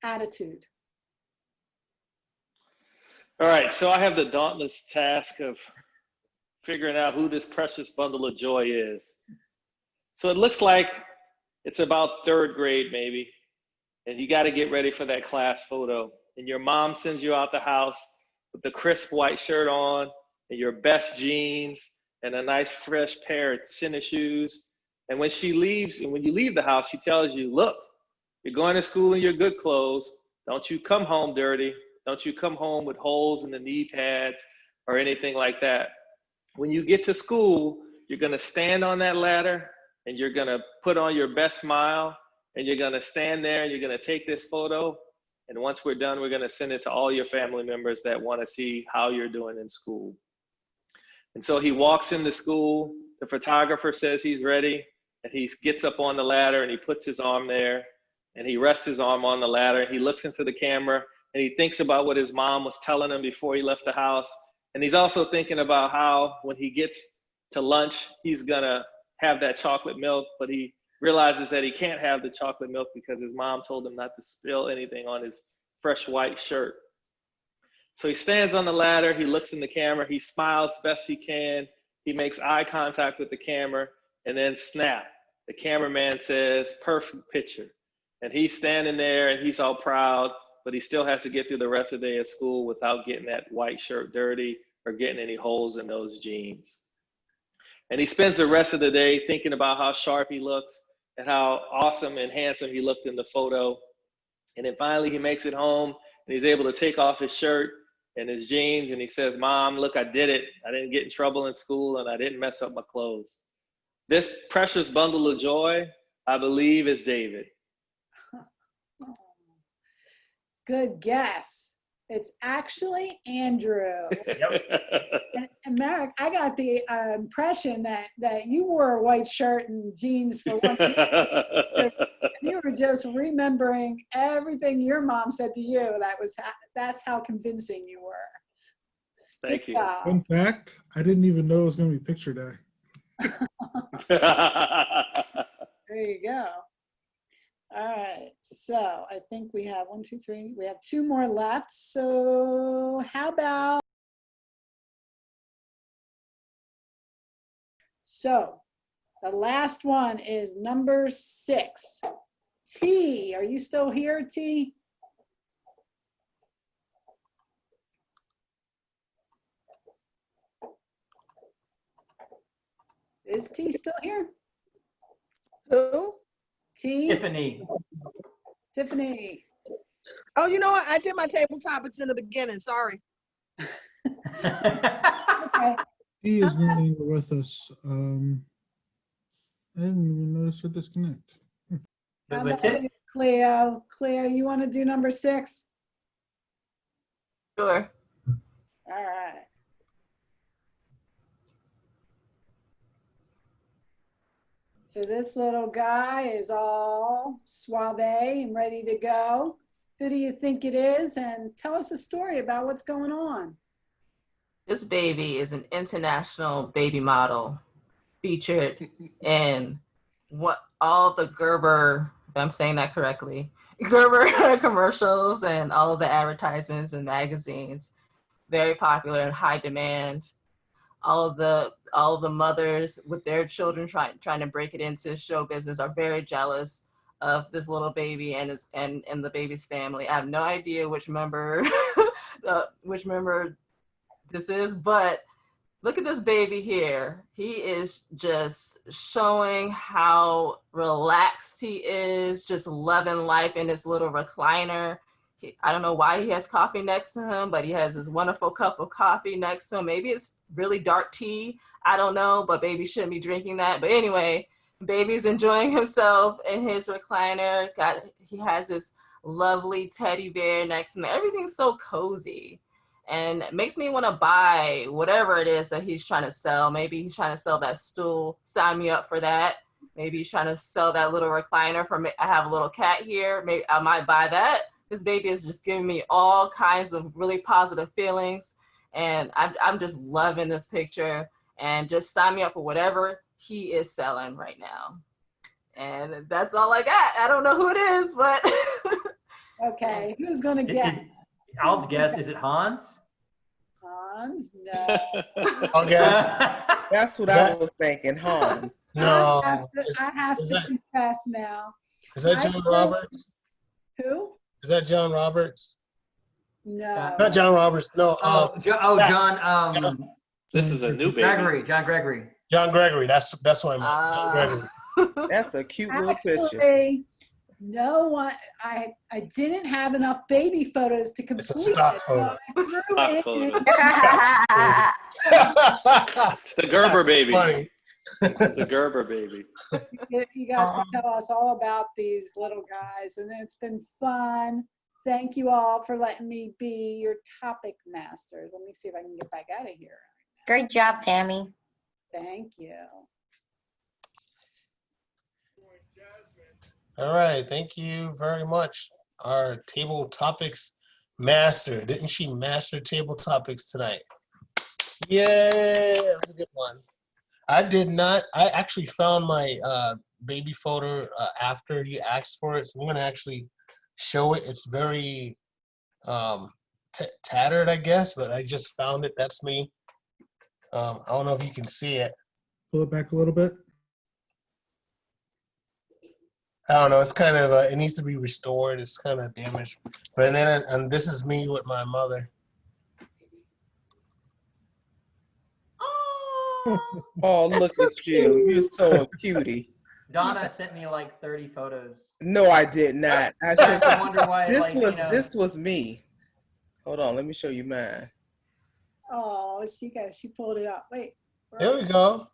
L: attitude.
D: All right, so I have the dauntless task of figuring out who this precious bundle of joy is. So it looks like it's about 3rd grade maybe, and you got to get ready for that class photo. And your mom sends you out the house with the crisp white shirt on and your best jeans and a nice fresh pair of tennis shoes. And when she leaves, and when you leave the house, she tells you, look, you're going to school in your good clothes. Don't you come home dirty. Don't you come home with holes in the knee pads or anything like that. When you get to school, you're going to stand on that ladder and you're going to put on your best smile and you're going to stand there and you're going to take this photo. And once we're done, we're going to send it to all your family members that want to see how you're doing in school. And so he walks into school. The photographer says he's ready. And he gets up on the ladder and he puts his arm there. And he rests his arm on the ladder. He looks into the camera and he thinks about what his mom was telling him before he left the house. And he's also thinking about how when he gets to lunch, he's going to have that chocolate milk, but he realizes that he can't have the chocolate milk because his mom told him not to spill anything on his fresh white shirt. So he stands on the ladder, he looks in the camera, he smiles best he can, he makes eye contact with the camera, and then snap. The cameraman says, perfect picture. And he's standing there and he's all proud, but he still has to get through the rest of the day at school without getting that white shirt dirty or getting any holes in those jeans. And he spends the rest of the day thinking about how sharp he looks and how awesome and handsome he looked in the photo. And then finally he makes it home and he's able to take off his shirt and his jeans and he says, Mom, look, I did it. I didn't get in trouble in school and I didn't mess up my clothes. This precious bundle of joy, I believe, is David.
L: Good guess. It's actually Andrew. And Merrick, I got the impression that you wore a white shirt and jeans for one year. You were just remembering everything your mom said to you. That's how convincing you were.
D: Thank you.
K: Fun fact, I didn't even know it was going to be picture day.
L: There you go. All right, so I think we have 1, 2, 3. We have 2 more left. So how about, so the last one is number 6. T, are you still here, T? Is T still here?
N: Who?
L: T?
C: Tiffany.
L: Tiffany.
N: Oh, you know what? I did my table topics in the beginning. Sorry.
L: Okay.
K: He is no longer with us. I didn't even notice her disconnect.
L: How about you, Cleo? Cleo, you want to do number 6?
H: Sure.
L: All right. So this little guy is all suave and ready to go. Who do you think it is? And tell us a story about what's going on.
H: This baby is an international baby model featured in all the Gerber, if I'm saying that correctly, Gerber commercials and all of the advertisements and magazines. Very popular and high demand. All of the mothers with their children trying to break it into show business are very jealous of this little baby and the baby's family. I have no idea which member this is, but Look at this baby here. He is just showing how relaxed he is, just loving life in this little recliner. I don't know why he has coffee next to him, but he has this wonderful cup of coffee next to him. Maybe it's really dark tea. I don't know, but baby shouldn't be drinking that. But anyway, baby's enjoying himself in his recliner. He has this lovely teddy bear next to him. Everything's so cozy. And it makes me want to buy whatever it is that he's trying to sell. Maybe he's trying to sell that stool. Sign me up for that. Maybe he's trying to sell that little recliner for me. I have a little cat here. Maybe I might buy that. This baby is just giving me all kinds of really positive feelings. And I'm just loving this picture. And just sign me up for whatever he is selling right now. And that's all I got. I don't know who it is, but.
L: Okay, who's gonna guess?
C: I'll guess. Is it Hans?
L: Hans? No.
G: I'll guess.
B: That's what I was thinking, Hans.
G: No.
L: I have to confess now.
G: Is that John Roberts?
L: Who?
G: Is that John Roberts?
L: No.
G: Not John Roberts. No.
L: John.
D: This is a new baby.
C: John Gregory.
G: John Gregory. That's what I meant. John Gregory.
B: That's a cute little picture.
L: Actually, no one. I didn't have enough baby photos to complete
G: It's a stock
L: it.
G: photo.
D: Stock photo.
L: It's
D: It's the Gerber baby.
G: Funny.
D: It's the Gerber baby.
L: You got to tell us all about these little guys, and it's been fun. Thank you all for letting me be your topic masters. Let me see if I can get back out of here.
J: Great job, Tammy.
L: Thank you.
G: All right. Thank you very much. Our table topics master. Didn't she master table topics tonight? Yeah, that was a good one. I did not. I actually found my baby photo after you asked for it, so I'm gonna actually show it. It's very tattered, I guess, but I just found it. That's me. I don't know if you can see it.
K: Pull it back a little bit.
G: I don't know. It's kind of it needs to be restored. It's kind of damaged. But then, and this is me with my mother.
B: Oh, look
L: so
B: at you. You're so a cutie.
C: Donna sent me like 30 photos.
B: No, I did not. I said
C: I wonder why.
B: this was me. Hold on, let me show you mine.
L: Oh, she pulled it up. Wait.
G: There we go.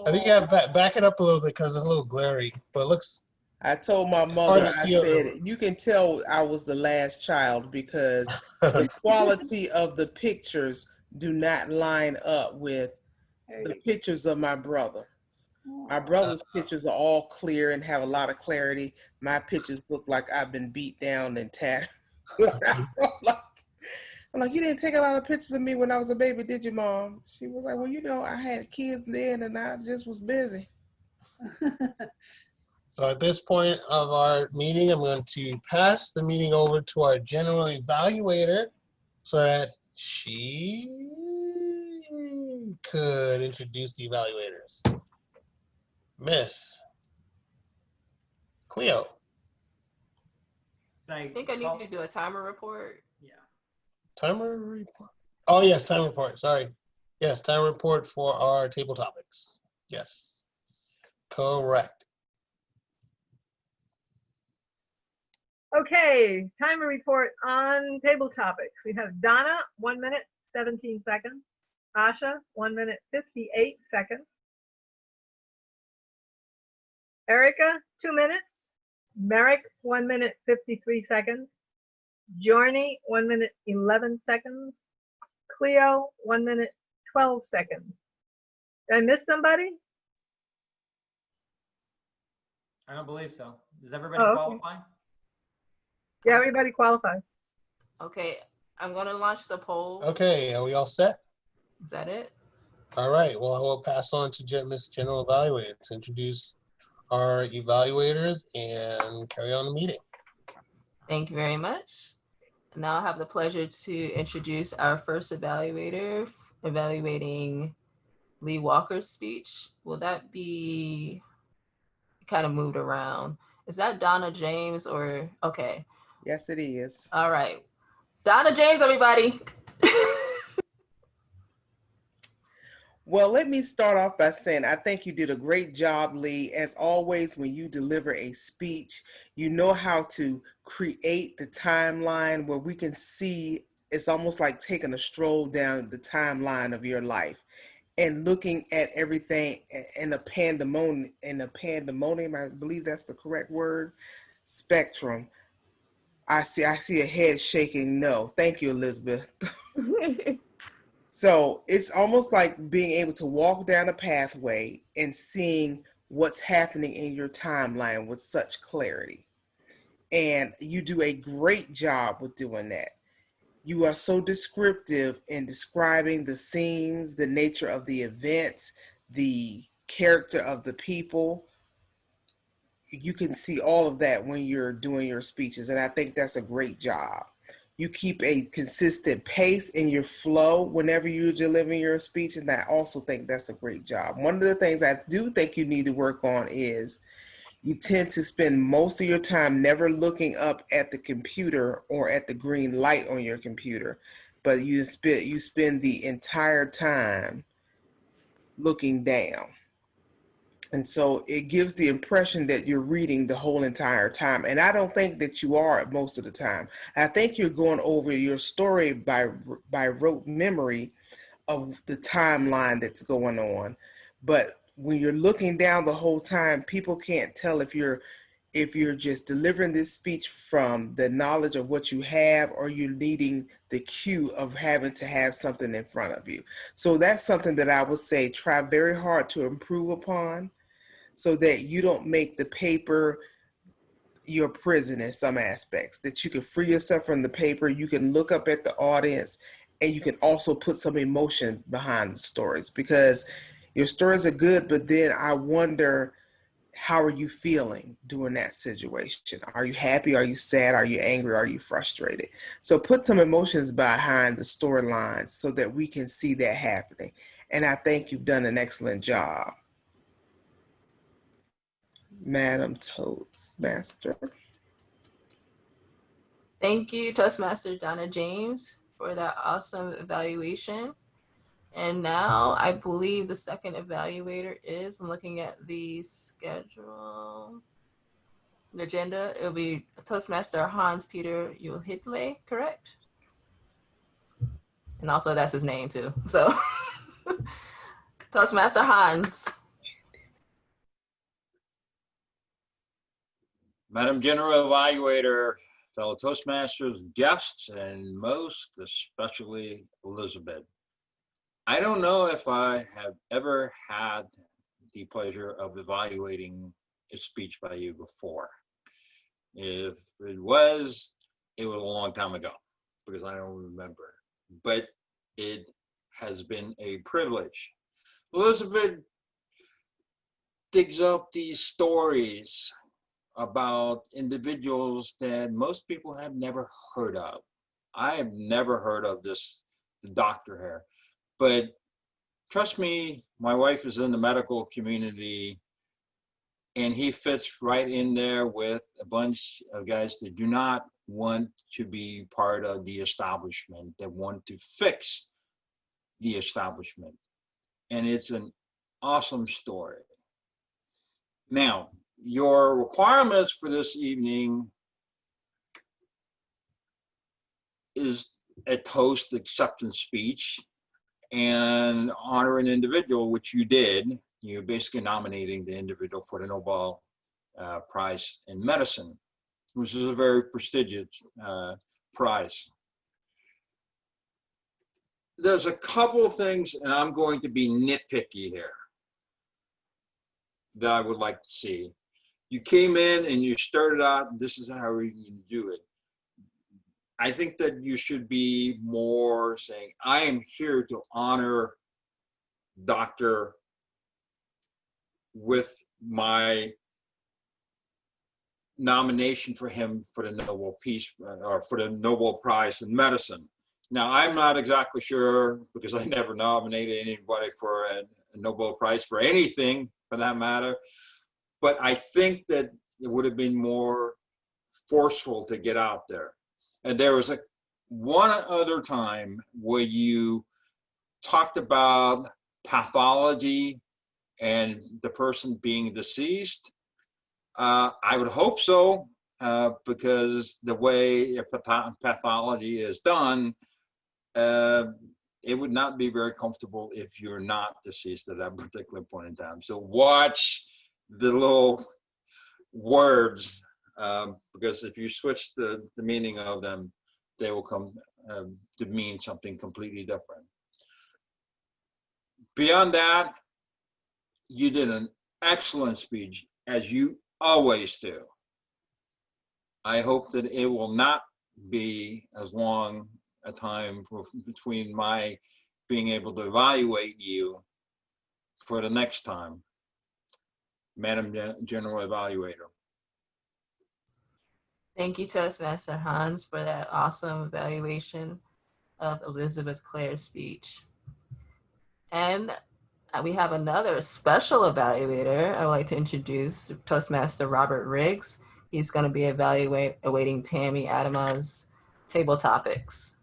G: I think you have to back it up a little bit because it's a little glary, but it looks.
B: I told my mother, I said, you can tell I was the last child because the quality of the pictures do not line up with the pictures of my brother. My brother's pictures are all clear and have a lot of clarity. My pictures look like I've been beat down and tattered. I'm like, you didn't take a lot of pictures of me when I was a baby, did you, Mom? She was like, well, you know, I had kids then and I just was busy.
G: So at this point of our meeting, I'm going to pass the meeting over to our general evaluator so that she could introduce the evaluators. Miss Cleo.
H: I think I need to do a timer report.
C: Yeah.
G: Timer report. Oh, yes, time report. Sorry. Yes, time report for our table topics. Yes. Correct.
F: Okay, timer report on table topics. We have Donna, 1 minute, 17 seconds. Asha, 1 minute, 58 seconds. Erica, 2 minutes. Merrick, 1 minute, 53 seconds. Journey, 1 minute, 11 seconds. Cleo, 1 minute, 12 seconds. Did I miss somebody?
C: I don't believe so. Does everybody qualify?
F: Yeah, everybody qualifies.
H: Okay, I'm going to launch the poll.
G: Okay, are we all set?
H: Is that it?
G: All right, well, I will pass on to Ms. General Evaluator to introduce our evaluators and carry on the meeting.
H: Thank you very much. Now I have the pleasure to introduce our first evaluator, evaluating Lee Walker's speech. Will that be kind of moved around? Is that Donna James or, okay.
B: Yes, it is.
H: All right. Donna James, everybody.
B: Well, let me start off by saying I think you did a great job, Lee. As always, when you deliver a speech, you know how to create the timeline where we can see. It's almost like taking a stroll down the timeline of your life and looking at everything in a pandemonium, I believe that's the correct word, spectrum. I see a head shaking no. Thank you, Elizabeth. So it's almost like being able to walk down a pathway and seeing what's happening in your timeline with such clarity. And you do a great job with doing that. You are so descriptive in describing the scenes, the nature of the events, the character of the people. You can see all of that when you're doing your speeches, and I think that's a great job. You keep a consistent pace in your flow whenever you're delivering your speech, and I also think that's a great job. One of the things I do think you need to work on is you tend to spend most of your time never looking up at the computer or at the green light on your computer, but you spend the entire time looking down. And so it gives the impression that you're reading the whole entire time. And I don't think that you are most of the time. I think you're going over your story by rote memory of the timeline that's going on. But when you're looking down the whole time, people can't tell if you're just delivering this speech from the knowledge of what you have, or you're needing the cue of having to have something in front of you. So that's something that I would say try very hard to improve upon, so that you don't make the paper your prison in some aspects, that you can free yourself from the paper, you can look up at the audience, and you can also put some emotion behind the stories, because your stories are good, but then I wonder, how are you feeling during that situation? Are you happy? Are you sad? Are you angry? Are you frustrated? So put some emotions behind the storylines so that we can see that happening. And I think you've done an excellent job, Madam Toastmaster.
H: Thank you, Toastmaster Donna James, for that awesome evaluation. And now I believe the second evaluator is, I'm looking at the schedule, the agenda. It'll be Toastmaster Hans Peter Ulhitle, correct? And also that's his name too. So Toastmaster Hans.
O: Madam General Evaluator, fellow Toastmasters, guests, and most especially Elizabeth. I don't know if I have ever had the pleasure of evaluating a speech by you before. If it was a long time ago, because I don't remember. But it has been a privilege. Elizabeth digs up these stories about individuals that most people have never heard of. I have never heard of this doctor here, but trust me, my wife is in the medical community, and he fits right in there with a bunch of guys that do not want to be part of the establishment, that want to fix the establishment. And it's an awesome story. Now, your requirements for this evening is a toast acceptance speech and honor an individual, which you did. You're basically nominating the individual for the Nobel Prize in Medicine, which is a very prestigious prize. There's a couple of things, and I'm going to be nitpicky here, that I would like to see. You came in and you started out, this is how we do it. I think that you should be more saying, I am here to honor Dr. with my nomination for him for the Nobel Peace, or for the Nobel Prize in Medicine. Now, I'm not exactly sure, because I never nominated anybody for a Nobel Prize for anything, for that matter. But I think that it would have been more forceful to get out there. And there was one other time where you talked about pathology and the person being deceased. I would hope so, because the way pathology is done, it would not be very comfortable if you're not deceased at that particular point in time. So watch the little words, because if you switch the meaning of them, they will come to mean something completely different. Beyond that, you did an excellent speech, as you always do. I hope that it will not be as long a time between my being able to evaluate you for the next time, Madam General Evaluator.
H: Thank you, Toastmaster Hans, for that awesome evaluation of Elizabeth Clare's speech. And we have another special evaluator. I would like to introduce Toastmaster Robert Riggs. He's going to be awaiting Tammy Adama's table topics.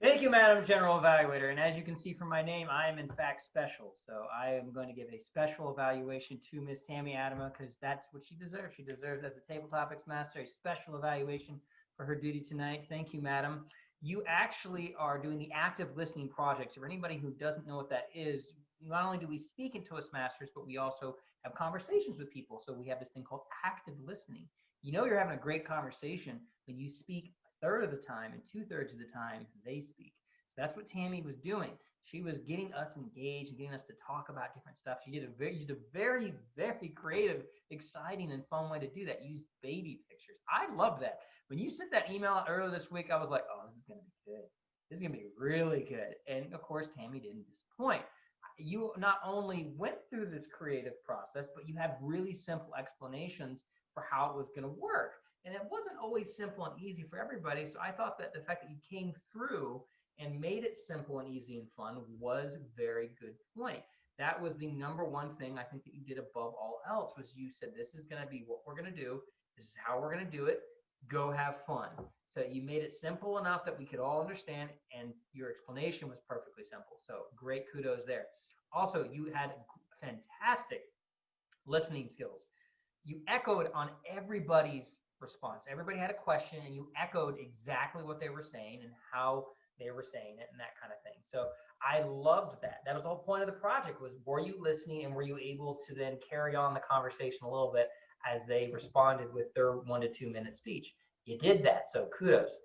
C: Thank you, Madam General Evaluator. And as you can see from my name, I am in fact special. So I am going to give a special evaluation to Miss Tammy Adama because that's what she deserves. She deserves, as a table topics master, a special evaluation for her duty tonight. Thank you, Madam. You actually are doing the active listening project. So for anybody who doesn't know what that is, not only do we speak in Toastmasters, but we also have conversations with people. So we have this thing called active listening. You know you're having a great conversation when you speak a third of the time and 2/3 of the time they speak. So that's what Tammy was doing. She was getting us engaged and getting us to talk about different stuff. She used a very, very creative, exciting, and fun way to do that. Use baby pictures. I love that. When you sent that email out earlier this week, I was like, oh, this is going to be good. This is going to be really good. And of course, Tammy didn't disappoint. You not only went through this creative process, but you had really simple explanations for how it was going to work. And it wasn't always simple and easy for everybody. So I thought that the fact that you came through and made it simple and easy and fun was a very good point. That was the number one thing I think that you did above all else, was you said, this is going to be what we're going to do. This is how we're going to do it. Go have fun. So you made it simple enough that we could all understand, and your explanation was perfectly simple. So great kudos there. Also, you had fantastic listening skills. You echoed on everybody's response. Everybody had a question and you echoed exactly what they were saying and how they were saying it and that kind of thing. So I loved that. That was the whole point of the project, was were you listening and were you able to then carry on the conversation a little bit as they responded with their 1 to 2 minute speech. You did that, so kudos.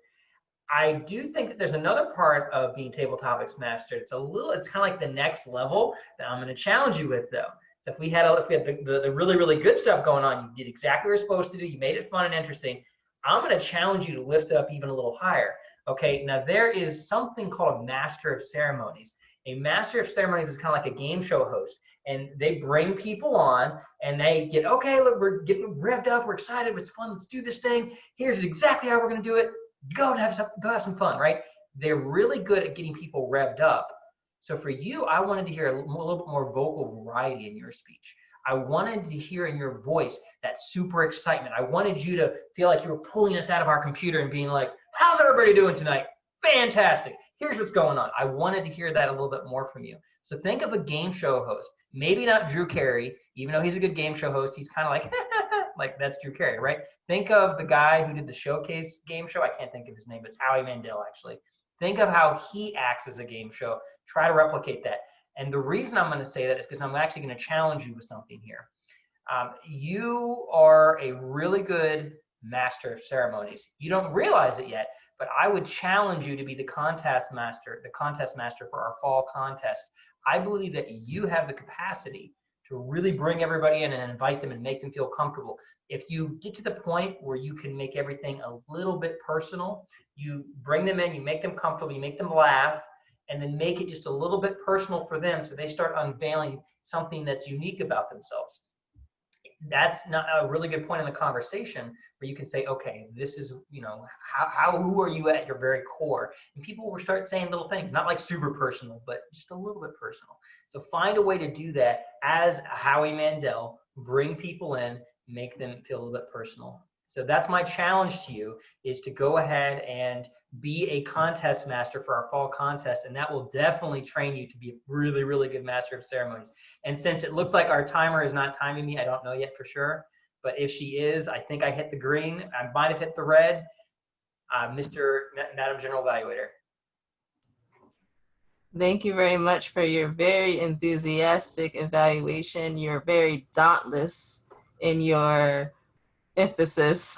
C: I do think that there's another part of being table topics master. It's kind of like the next level that I'm going to challenge you with, though. So if we had the really, really good stuff going on, you did exactly what you're supposed to do. You made it fun and interesting. I'm going to challenge you to lift it up even a little higher. Okay, now there is something called a master of ceremonies. A master of ceremonies is kind of like a game show host, and they bring people on and they get, okay, look, we're getting revved up, we're excited, it's fun, let's do this thing. Here's exactly how we're going to do it. Go have some fun, right? They're really good at getting people revved up. So for you, I wanted to hear a little bit more vocal variety in your speech. I wanted to hear in your voice that super excitement. I wanted you to feel like you were pulling us out of our computer and being like, how's everybody doing tonight? Fantastic. Here's what's going on. I wanted to hear that a little bit more from you. So think of a game show host. Maybe not Drew Carey, even though he's a good game show host. He's kind of like, like that's Drew Carey, right? Think of the guy who did the Showcase game show. I can't think of his name, but it's Howie Mandel, actually. Think of how he acts as a game show. Try to replicate that. And the reason I'm going to say that is because I'm actually going to challenge you with something here. You are a really good master of ceremonies. You don't realize it yet, but I would challenge you to be the contest master for our fall contest. I believe that you have the capacity to really bring everybody in and invite them and make them feel comfortable. If you get to the point where you can make everything a little bit personal, you bring them in, you make them comfortable, you make them laugh, and then make it just a little bit personal for them so they start unveiling something that's unique about themselves. That's not a really good point in the conversation where you can say, okay, this is, you know, who are you at your very core? And people will start saying little things, not like super personal, but just a little bit personal. So find a way to do that as Howie Mandel, bring people in, make them feel a little bit personal. So that's my challenge to you, is to go ahead and be a contest master for our fall contest. And that will definitely train you to be a really, really good master of ceremonies. And since it looks like our timer is not timing me, I don't know yet for sure. But if she is, I think I hit the green. I might have hit the red. Madam General Evaluator.
H: Thank you very much for your very enthusiastic evaluation. You're very dauntless in your emphasis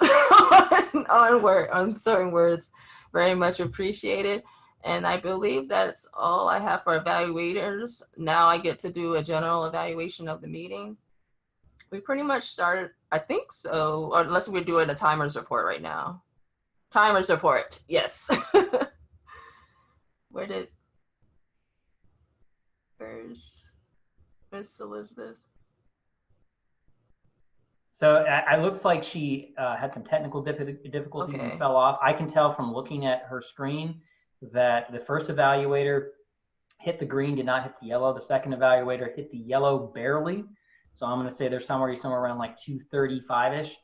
H: on certain words. Very much appreciated. And I believe that's all I have for evaluators. Now I get to do a general evaluation of the meeting. We pretty much started, I think so, or unless we're doing a timers report right now. Timers report, yes. Where's Miss Elizabeth?
C: So it looks like she had some technical difficulties and fell off. I can tell from looking at her screen that the first evaluator hit the green, did not hit the yellow. The second evaluator hit the yellow barely. So I'm going to say they're somewhere around like 235-ish.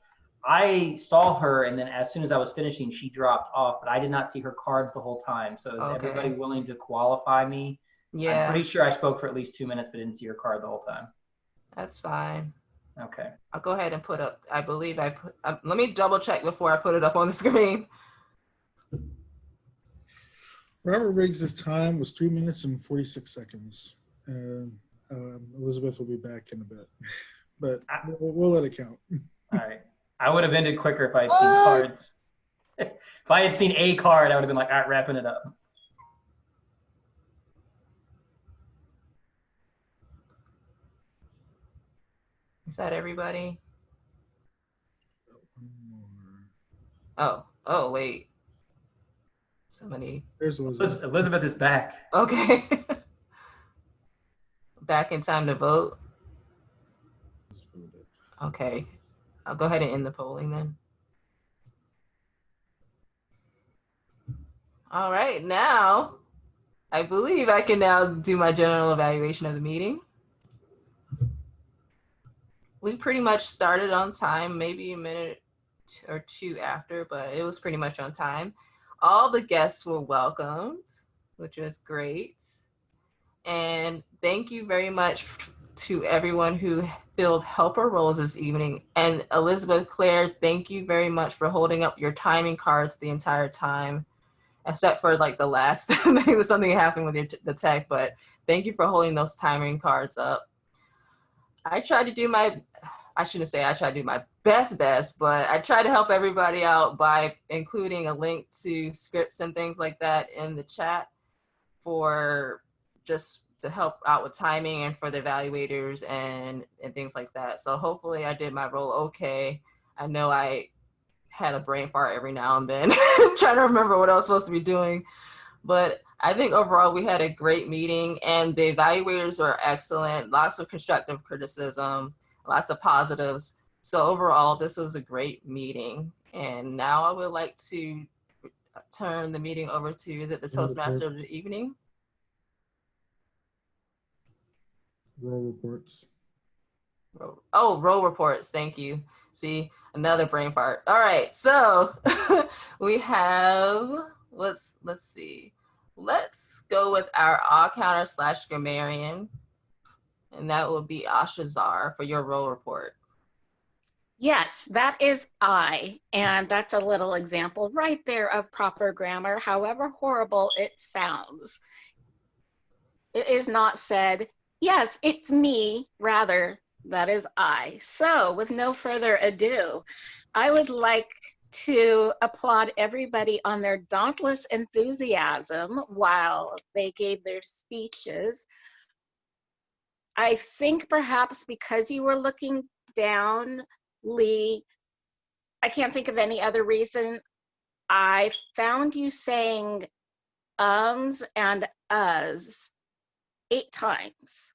C: I saw her, and then as soon as I was finishing, she dropped off, but I did not see her cards the whole time. So is everybody willing to qualify me?
H: Yeah.
C: I'm pretty sure I spoke for at least 2 minutes, but didn't see her card the whole time.
H: That's fine.
C: Okay.
H: I'll go ahead and put up, I believe I put, let me double check before I put it up on the screen.
K: Robert Riggs' time was 3 minutes and 46 seconds. And Elizabeth will be back in a bit, but we'll let it count.
C: All right. I would have ended quicker if I had seen cards. If I had seen a card, I would have been like, all right, wrapping it up.
H: Is that everybody? Oh, wait. Somebody.
K: There's Elizabeth.
C: Elizabeth is back.
H: Okay. Back in time to vote. Okay. I'll go ahead and end the polling then. All right, now I believe I can now do my general evaluation of the meeting. We pretty much started on time, maybe a minute or two after, but it was pretty much on time. All the guests were welcomed, which was great. And thank you very much to everyone who filled helper roles this evening. And Elizabeth Claire, thank you very much for holding up your timing cards the entire time, except for like the last something happened with the tech, but thank you for holding those timing cards up. I tried to do my, I shouldn't say I tried to do my best, but I tried to help everybody out by including a link to scripts and things like that in the chat for just to help out with timing and for the evaluators and things like that. So hopefully I did my role okay. I know I had a brain fart every now and then trying to remember what I was supposed to be doing. But I think overall we had a great meeting and the evaluators were excellent, lots of constructive criticism, lots of positives. So overall, this was a great meeting. And now I would like to turn the meeting over to, is it the Toastmaster of the evening?
K: Roll reports.
H: Roll reports, thank you. See, another brain fart. All right, so we have, let's see. Let's go with our all counter / grammarian. And that will be Ashazar for your roll report.
I: Yes, that is I. And that's a little example right there of proper grammar, however horrible it sounds. It is not said, yes, it's me, rather, that is I. So with no further ado, I would like to applaud everybody on their dauntless enthusiasm while they gave their speeches. I think perhaps because you were looking down, Lee, I can't think of any other reason. I found you saying ums and uhs 8 times.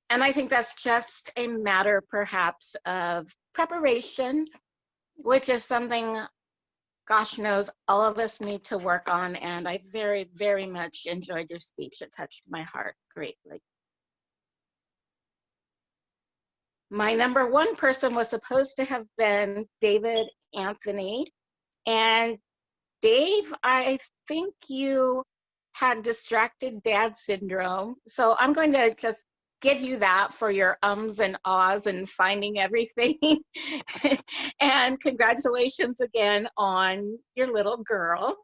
I: And I think that's just a matter perhaps of preparation, which is something, gosh knows, all of us need to work on. And I very, very much enjoyed your speech. It touched my heart greatly. My number one person was supposed to have been David Anthony. And Dave, I think you had distracted dad syndrome. So I'm going to just give you that for your ums and ahs and finding everything. And congratulations again on your little girl.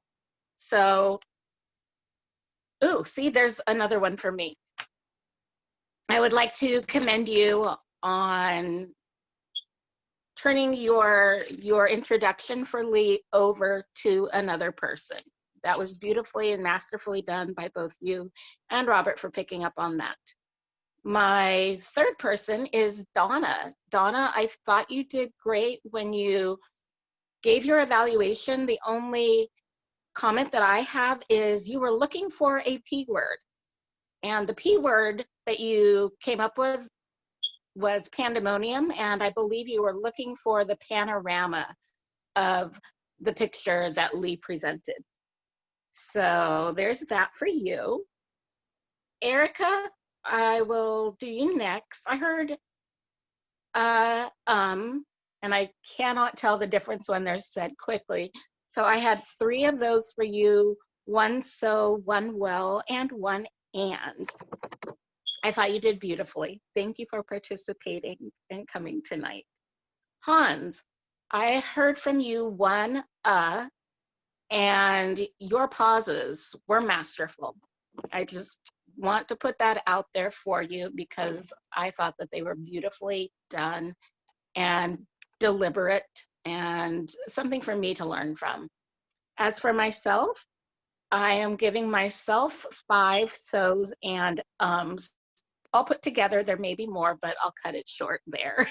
I: So, ooh, see, there's another one for me. I would like to commend you on turning your introduction for Lee over to another person. That was beautifully and masterfully done by both you and Robert for picking up on that. My third person is Donna. Donna, I thought you did great when you gave your evaluation. The only comment that I have is you were looking for a P word. And the P word that you came up with was pandemonium, and I believe you were looking for the panorama of the picture that Lee presented. So there's that for you. Erica, I will do you next. I heard and I cannot tell the difference when they're said quickly. So I had 3 of those for you, 1 so, 1 well, and 1 and. I thought you did beautifully. Thank you for participating and coming tonight. Hans, I heard from you 1 and your pauses were masterful. I just want to put that out there for you because I thought that they were beautifully done and deliberate and something for me to learn from. As for myself, I am giving myself 5 so's and ums. All put together. There may be more, but I'll cut it short there.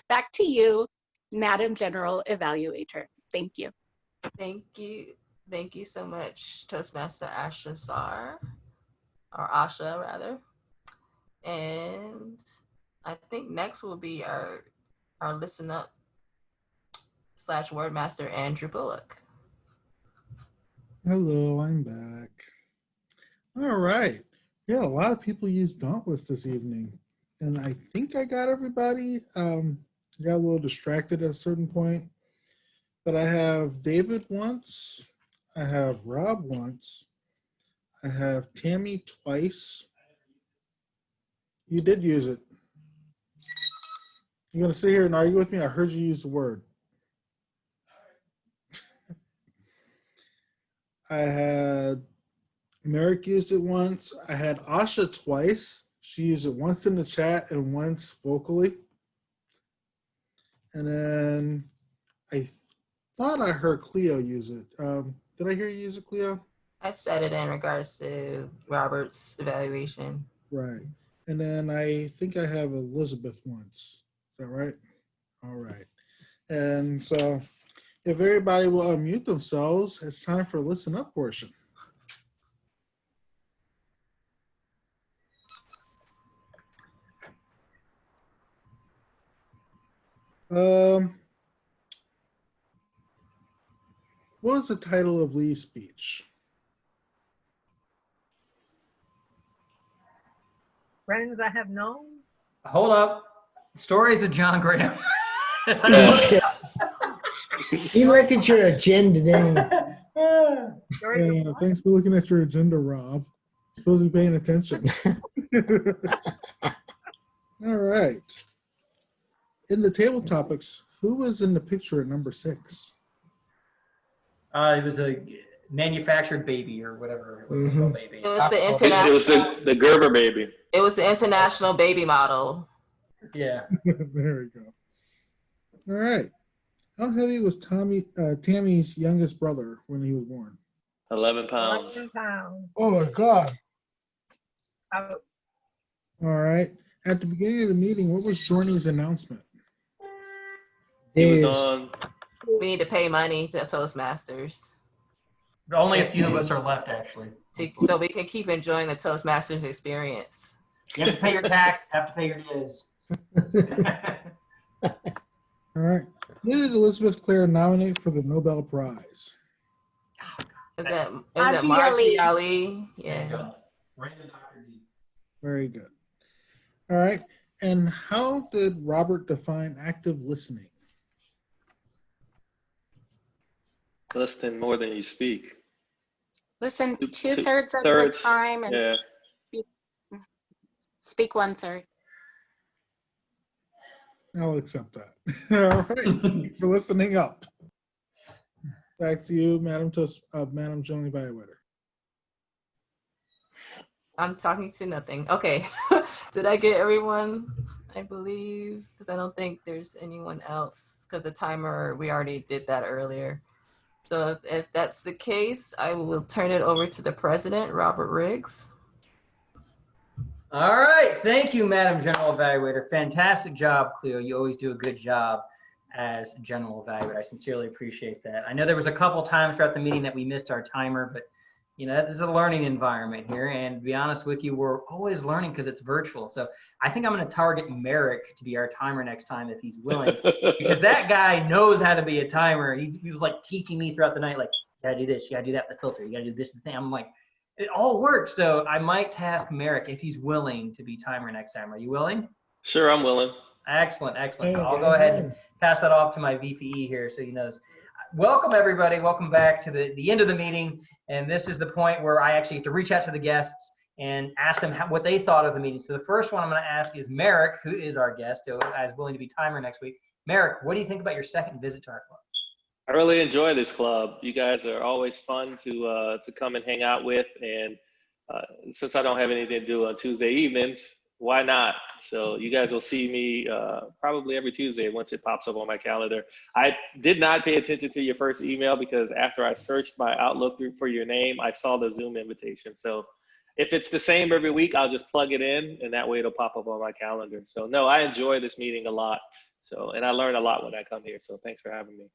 I: Back to you, Madam General Evaluator. Thank you.
H: Thank you. Thank you so much, Toastmaster Asha Sar, or Asha rather. And I think next will be our listen up / wordmaster, Andrew Bullock.
K: Hello, I'm back. All right. Yeah, a lot of people used Dauntless this evening, and I think I got everybody. Got a little distracted at a certain point, but I have David once, I have Rob once, I have Tammy twice. You did use it. You're gonna sit here and argue with me? I heard you use the word. I had Merrick used it once. I had Asha twice. She used it once in the chat and once vocally. And then I thought I heard Cleo use it. Did I hear you use it, Cleo?
H: I said it in regards to Robert's evaluation.
K: Right. And then I think I have Elizabeth once. Is that right? All right. And so if everybody will unmute themselves, it's time for listen up portion. What was the title of Lee's speech?
F: Friends I have known.
C: Hold up. Stories of John Graham.
A: You look at your agenda, then.
K: Yeah, thanks for looking at your agenda, Rob. Supposed to be paying attention. All right. In the table topics, who was in the picture at number 6?
C: It was a manufactured baby or whatever. It was a real baby.
H: It was the
D: It
H: international.
D: was the Gerber baby.
H: It was the international baby model.
C: Yeah.
K: There we go. All right. How heavy was Tammy's youngest brother when he was born?
D: 11 pounds.
F: 11 pounds.
G: Oh my God.
F: Out.
K: All right. At the beginning of the meeting, what was Jorney's announcement?
D: He was on.
H: We need to pay money to Toastmasters.
C: Only a few of us are left, actually.
H: So we can keep enjoying the Toastmasters experience.
C: You have to pay your taxes, have to pay your dues.
K: All right. Who did Elizabeth Clare nominate for the Nobel Prize?
H: Is that Margie Ali? Yeah.
K: Very good. All right. And how did Robert define active listening?
D: Listen more than you speak.
I: Listen
D: Two-
I: 2/3 of the
D: Thirds,
I: time and
D: yeah.
I: speak 1/3.
K: I'll accept that. All right, thank you for listening up. Back to you, Madam General Evaluator.
H: I'm talking to nothing. Okay. Did I get everyone? I believe, because I don't think there's anyone else, because the timer, we already did that earlier. So if that's the case, I will turn it over to the president, Robert Riggs.
C: All right. Thank you, Madam General Evaluator. Fantastic job, Cleo. You always do a good job as General Evaluator. I sincerely appreciate that. I know there was a couple times throughout the meeting that we missed our timer, but you know, this is a learning environment here. And to be honest with you, we're always learning because it's virtual. So I think I'm going to target Merrick to be our timer next time if he's willing, because that guy knows how to be a timer. He was like teaching me throughout the night, like, you gotta do this, you gotta do that with the filter, you gotta do this thing. I'm like, it all works. So I might task Merrick if he's willing to be timer next time. Are you willing?
D: Sure, I'm willing.
C: Excellent, excellent. So
A: Hey,
C: I'll go ahead and pass that off to my VPE here so he knows. Welcome, everybody. Welcome back to the end of the meeting. And this is the point where I actually have to reach out to the guests and ask them what they thought of the meeting. So the first one I'm going to ask is Merrick, who is our guest, who is willing to be timer next week. Merrick, what do you think about your second visit to our club?
D: I really enjoy this club. You guys are always fun to come and hang out with. And since I don't have anything to do on Tuesday evenings, why not? So you guys will see me probably every Tuesday once it pops up on my calendar. I did not pay attention to your first email because after I searched my Outlook for your name, I saw the Zoom invitation. So if it's the same every week, I'll just plug it in and that way it'll pop up on my calendar. So no, I enjoy this meeting a lot. So, and I learn a lot when I come here. So thanks for having me.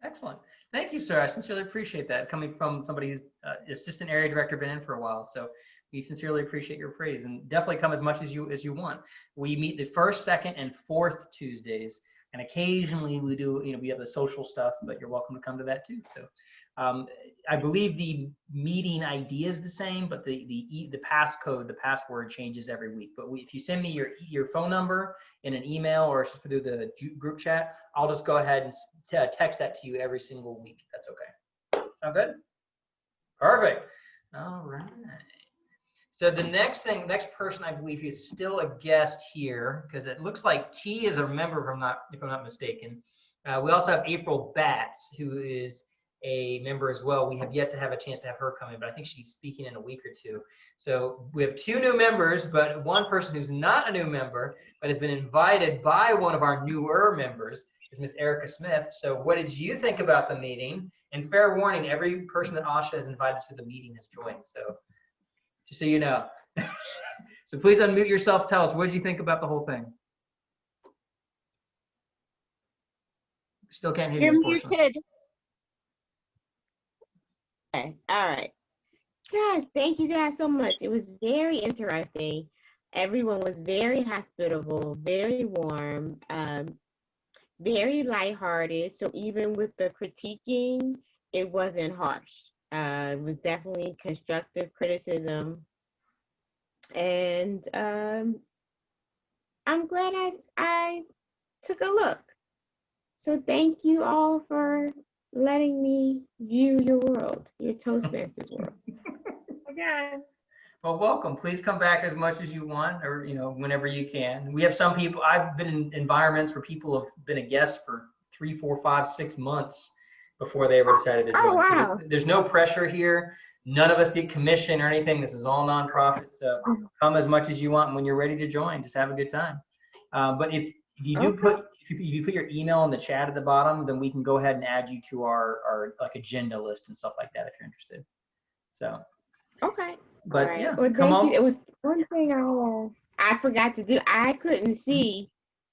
C: Excellent. Thank you, sir. I sincerely appreciate that, coming from somebody who's assistant area director, been in for a while. So we sincerely appreciate your praise, and definitely come as much as you want. We meet the first, second, and fourth Tuesdays, and occasionally we do, we have the social stuff, but you're welcome to come to that too. So I believe the meeting ID is the same, but the passcode, the password changes every week. But if you send me your phone number in an email or through the group chat, I'll just go ahead and text that to you every single week. That's okay. Sound good? Perfect. All right. So the next person I believe is still a guest here, because it looks like T is a member, if I'm not mistaken. We also have April Batts, who is a member as well. We have yet to have a chance to have her come in, but I think she's speaking in a week or two. So we have 2 new members, but one person who's not a new member, but has been invited by one of our newer members, is Miss Erica Smith. So what did you think about the meeting? And fair warning, every person that Asha has invited to the meeting has joined. So just so you know. So please unmute yourself. Tell us, what did you think about the whole thing? Still can't hear you.
I: You're muted.
E: Okay, all right. Good. Thank you guys so much. It was very interesting. Everyone was very hospitable, very warm, very lighthearted. So even with the critiquing, it wasn't harsh. It was definitely constructive criticism. And I'm glad I took a look. So thank you all for letting me view your world, your Toastmasters world.
C: Again. Well, welcome. Please come back as much as you want, or whenever you can. We have some people. I've been in environments where people have been a guest for 3, 4, 5, 6 months before they ever decided to join.
E: Oh, wow.
C: So there's no pressure here. None of us get commission or anything. This is all nonprofit. So come as much as you want. And when you're ready to join, just have a good time. But if you do if you put your email in the chat at the bottom, then we can go ahead and add you to our like agenda list and stuff like that if you're interested. So.
E: Okay.
C: But
E: right.
C: yeah,
E: well,
C: come on.
E: It was one thing I forgot to do. I couldn't see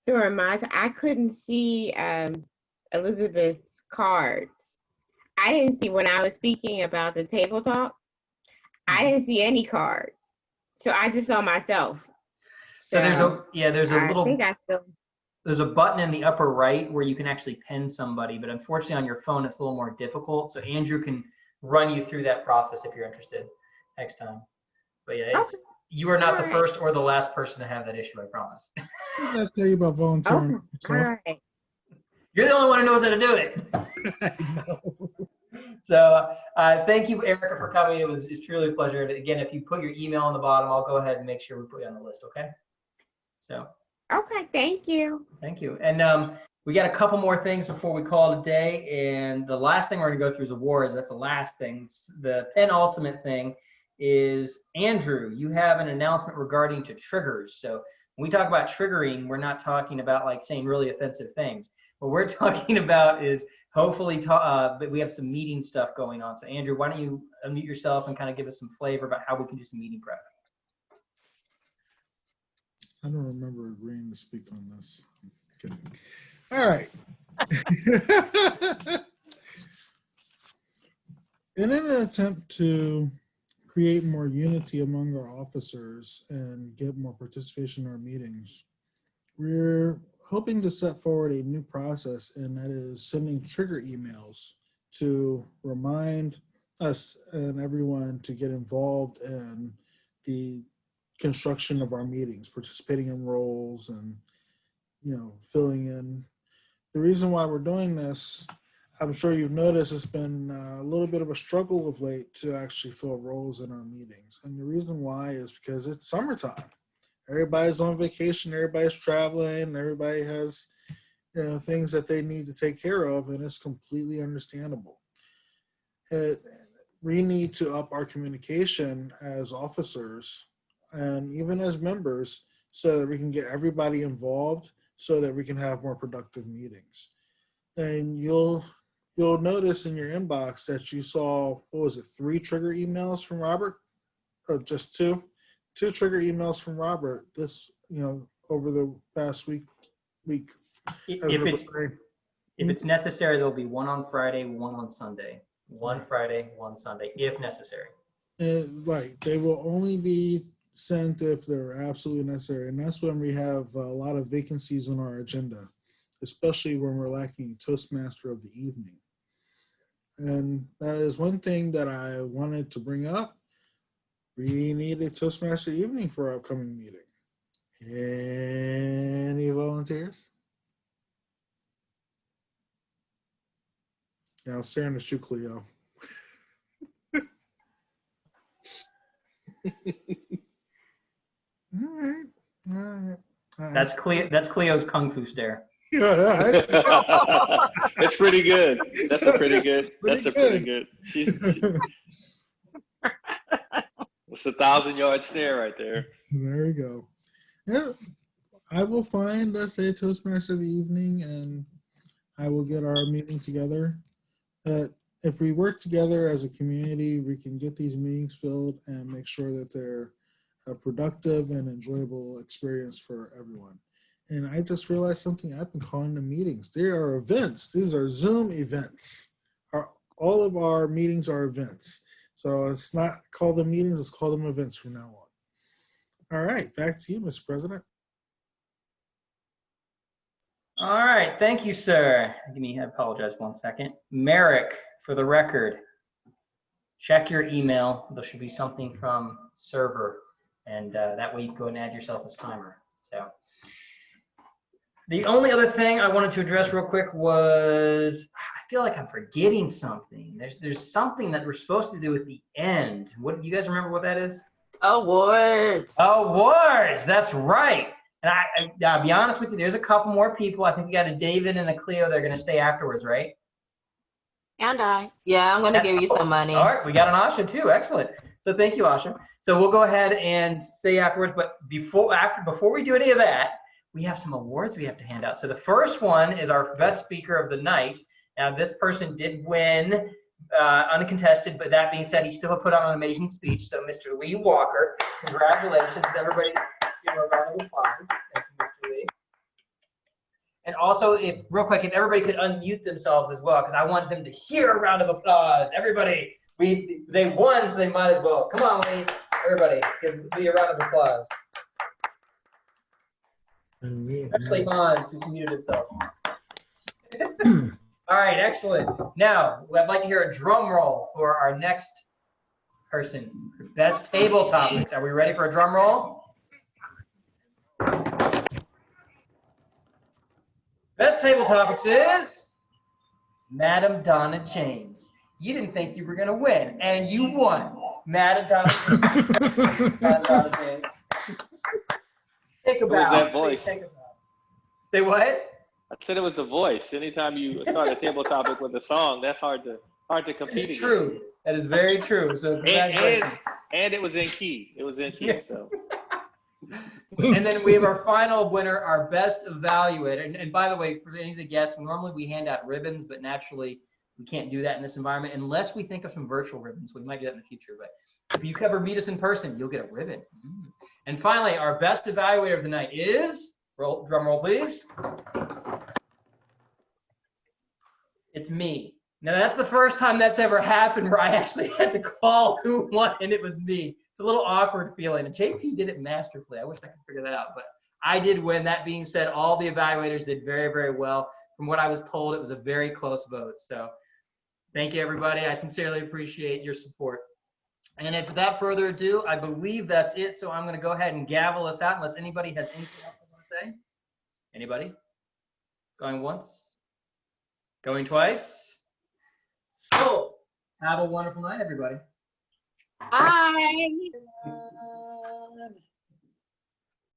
E: during I couldn't see Elizabeth's cards. I didn't see when I was speaking about the table talk. I didn't see any cards, so I just saw myself.
C: So there's a button in the upper right where you can actually pin somebody, but unfortunately on your phone it's a little more difficult. So Andrew can run you through that process if you're interested next time. But yeah, You are not the
E: Alright.
C: first or the last person to have that issue, I promise.
K: What did I tell you about volunteering?
E: All
K: yourself?
E: right.
C: You're the only one who knows how to do it.
K: I know.
C: So thank you, Erica, for coming. It's truly a pleasure. And again, if you put your email on the bottom, I'll go ahead and make sure we put you on the list, okay? So
E: Okay, thank you.
C: thank you. And we got a couple more things before we call it a day. And the last thing we're going to go through is awards. That's the last thing. The penultimate thing is, Andrew, you have an announcement regarding to triggers. So when we talk about triggering, we're not talking about like saying really offensive things. What we're talking about is hopefully, but we have some meeting stuff going on. So Andrew, why don't you unmute yourself and kind of give us some flavor about how we can do some meeting prep.
K: I don't remember agreeing to speak on this. I'm kidding. All right. In an attempt to create more unity among our officers and get more participation in our meetings, we're hoping to set forward a new process, and that is sending trigger emails to remind us and everyone to get involved in the construction of our meetings, participating in roles and, filling in. The reason why we're doing this, I'm sure you've noticed, it's been a little bit of a struggle of late to actually fill roles in our meetings. And the reason why is because it's summertime. Everybody's on vacation, everybody's traveling, everybody has, things that they need to take care of, and it's completely understandable. We need to up our communication as officers and even as members so that we can get everybody involved so that we can have more productive meetings. And you'll notice in your inbox that you saw, 3 trigger emails from Robert? Or just 2? 2 trigger emails from Robert this, over the past week.
C: If it's necessary, there'll be one on Friday, one on Sunday. One Friday, one Sunday, if necessary.
K: Right. They will only be sent if they're absolutely necessary. And that's when we have a lot of vacancies on our agenda, especially when we're lacking Toastmaster of the evening. And that is one thing that I wanted to bring up. We need a Toastmaster evening for our upcoming meeting. Any volunteers? Yeah, I'm staring at you, Cleo. All right.
C: That's Cleo's kung fu stare.
K: Yeah,
D: it's pretty good. That's a pretty good. It's a 1,000-yard stare right there.
K: There you go. Yeah, I will find us a Toastmaster of the evening, and I will get our meeting together. If we work together as a community, we can get these meetings filled and make sure that they're a productive and enjoyable experience for everyone. And I just realized something. I've been calling them meetings. They are events. These are Zoom events. All of our meetings are events. So it's not call them meetings, let's call them events from now on. All right, back to you, Mr. President.
C: All right, thank you, sir. I apologize 1 second. Merrick, for the record, check your email. There should be something from server, and that way you can go and add yourself as timer. So the only other thing I wanted to address real quick was, I feel like I'm forgetting something. There's something that we're supposed to do at the end. What, you guys remember what that is?
H: Awards.
C: Awards, that's right. And I'll be honest with you, there's a couple more people. I think we got a David and a Cleo. They're going to stay afterwards, right?
I: And I.
H: Yeah, I'm going to give you some money.
C: All right, we got an Asha too. Excellent. So thank you, Asha. So we'll go ahead and say afterwards, but before we do any of that, we have some awards we have to hand out. So the first one is our best speaker of the night. Now this person did win uncontested, but that being said, he still put on an amazing speech. So Mr. Lee Walker, congratulations, everybody. Give him a round of applause. Thank you, Mr. Lee. And also, real quick, if everybody could unmute themselves as well, because I want them to hear a round of applause. Everybody, they won, so they might as well. Come on, Lee. Everybody, give Lee a round of applause. Especially Hans, who's muted himself. All right, excellent. Now, I'd like to hear a drum roll for our next person Best table topics. Are we ready for a drum roll? Best table topics is Madam Donna James. You didn't think you were going to win, and you won. Madam Donna James. Madam Donna James. Take a bow.
D: It was that voice.
C: Take a bow. Say what?
D: I said it was the voice. Anytime you start a table topic with a song, that's hard to compete
C: It's
D: against.
C: true. That is very true. So congratulations.
D: And it was in key. It was in key. So.
C: And then we have our final winner, our best evaluator. And by the way, for any of the guests, normally we hand out ribbons, but naturally we can't do that in this environment unless we think of some virtual ribbons. We might do that in the future, but if you ever meet us in person, you'll get a ribbon. And finally, our best evaluator of the night is, drum roll please. It's me. Now that's the first time that's ever happened where I actually had to call who won, and it was me. It's a little awkward feeling. And JP did it masterfully. I wish I could figure that out, but I did win. That being said, all the evaluators did very, very well. From what I was told, it was a very close vote. So thank you, everybody. I sincerely appreciate your support. And if without further ado, I believe that's it. So I'm going to go ahead and gavel us out unless anybody has anything else they want to say. Anybody? Going once? Going twice? So have a wonderful night, everybody.
I: Bye.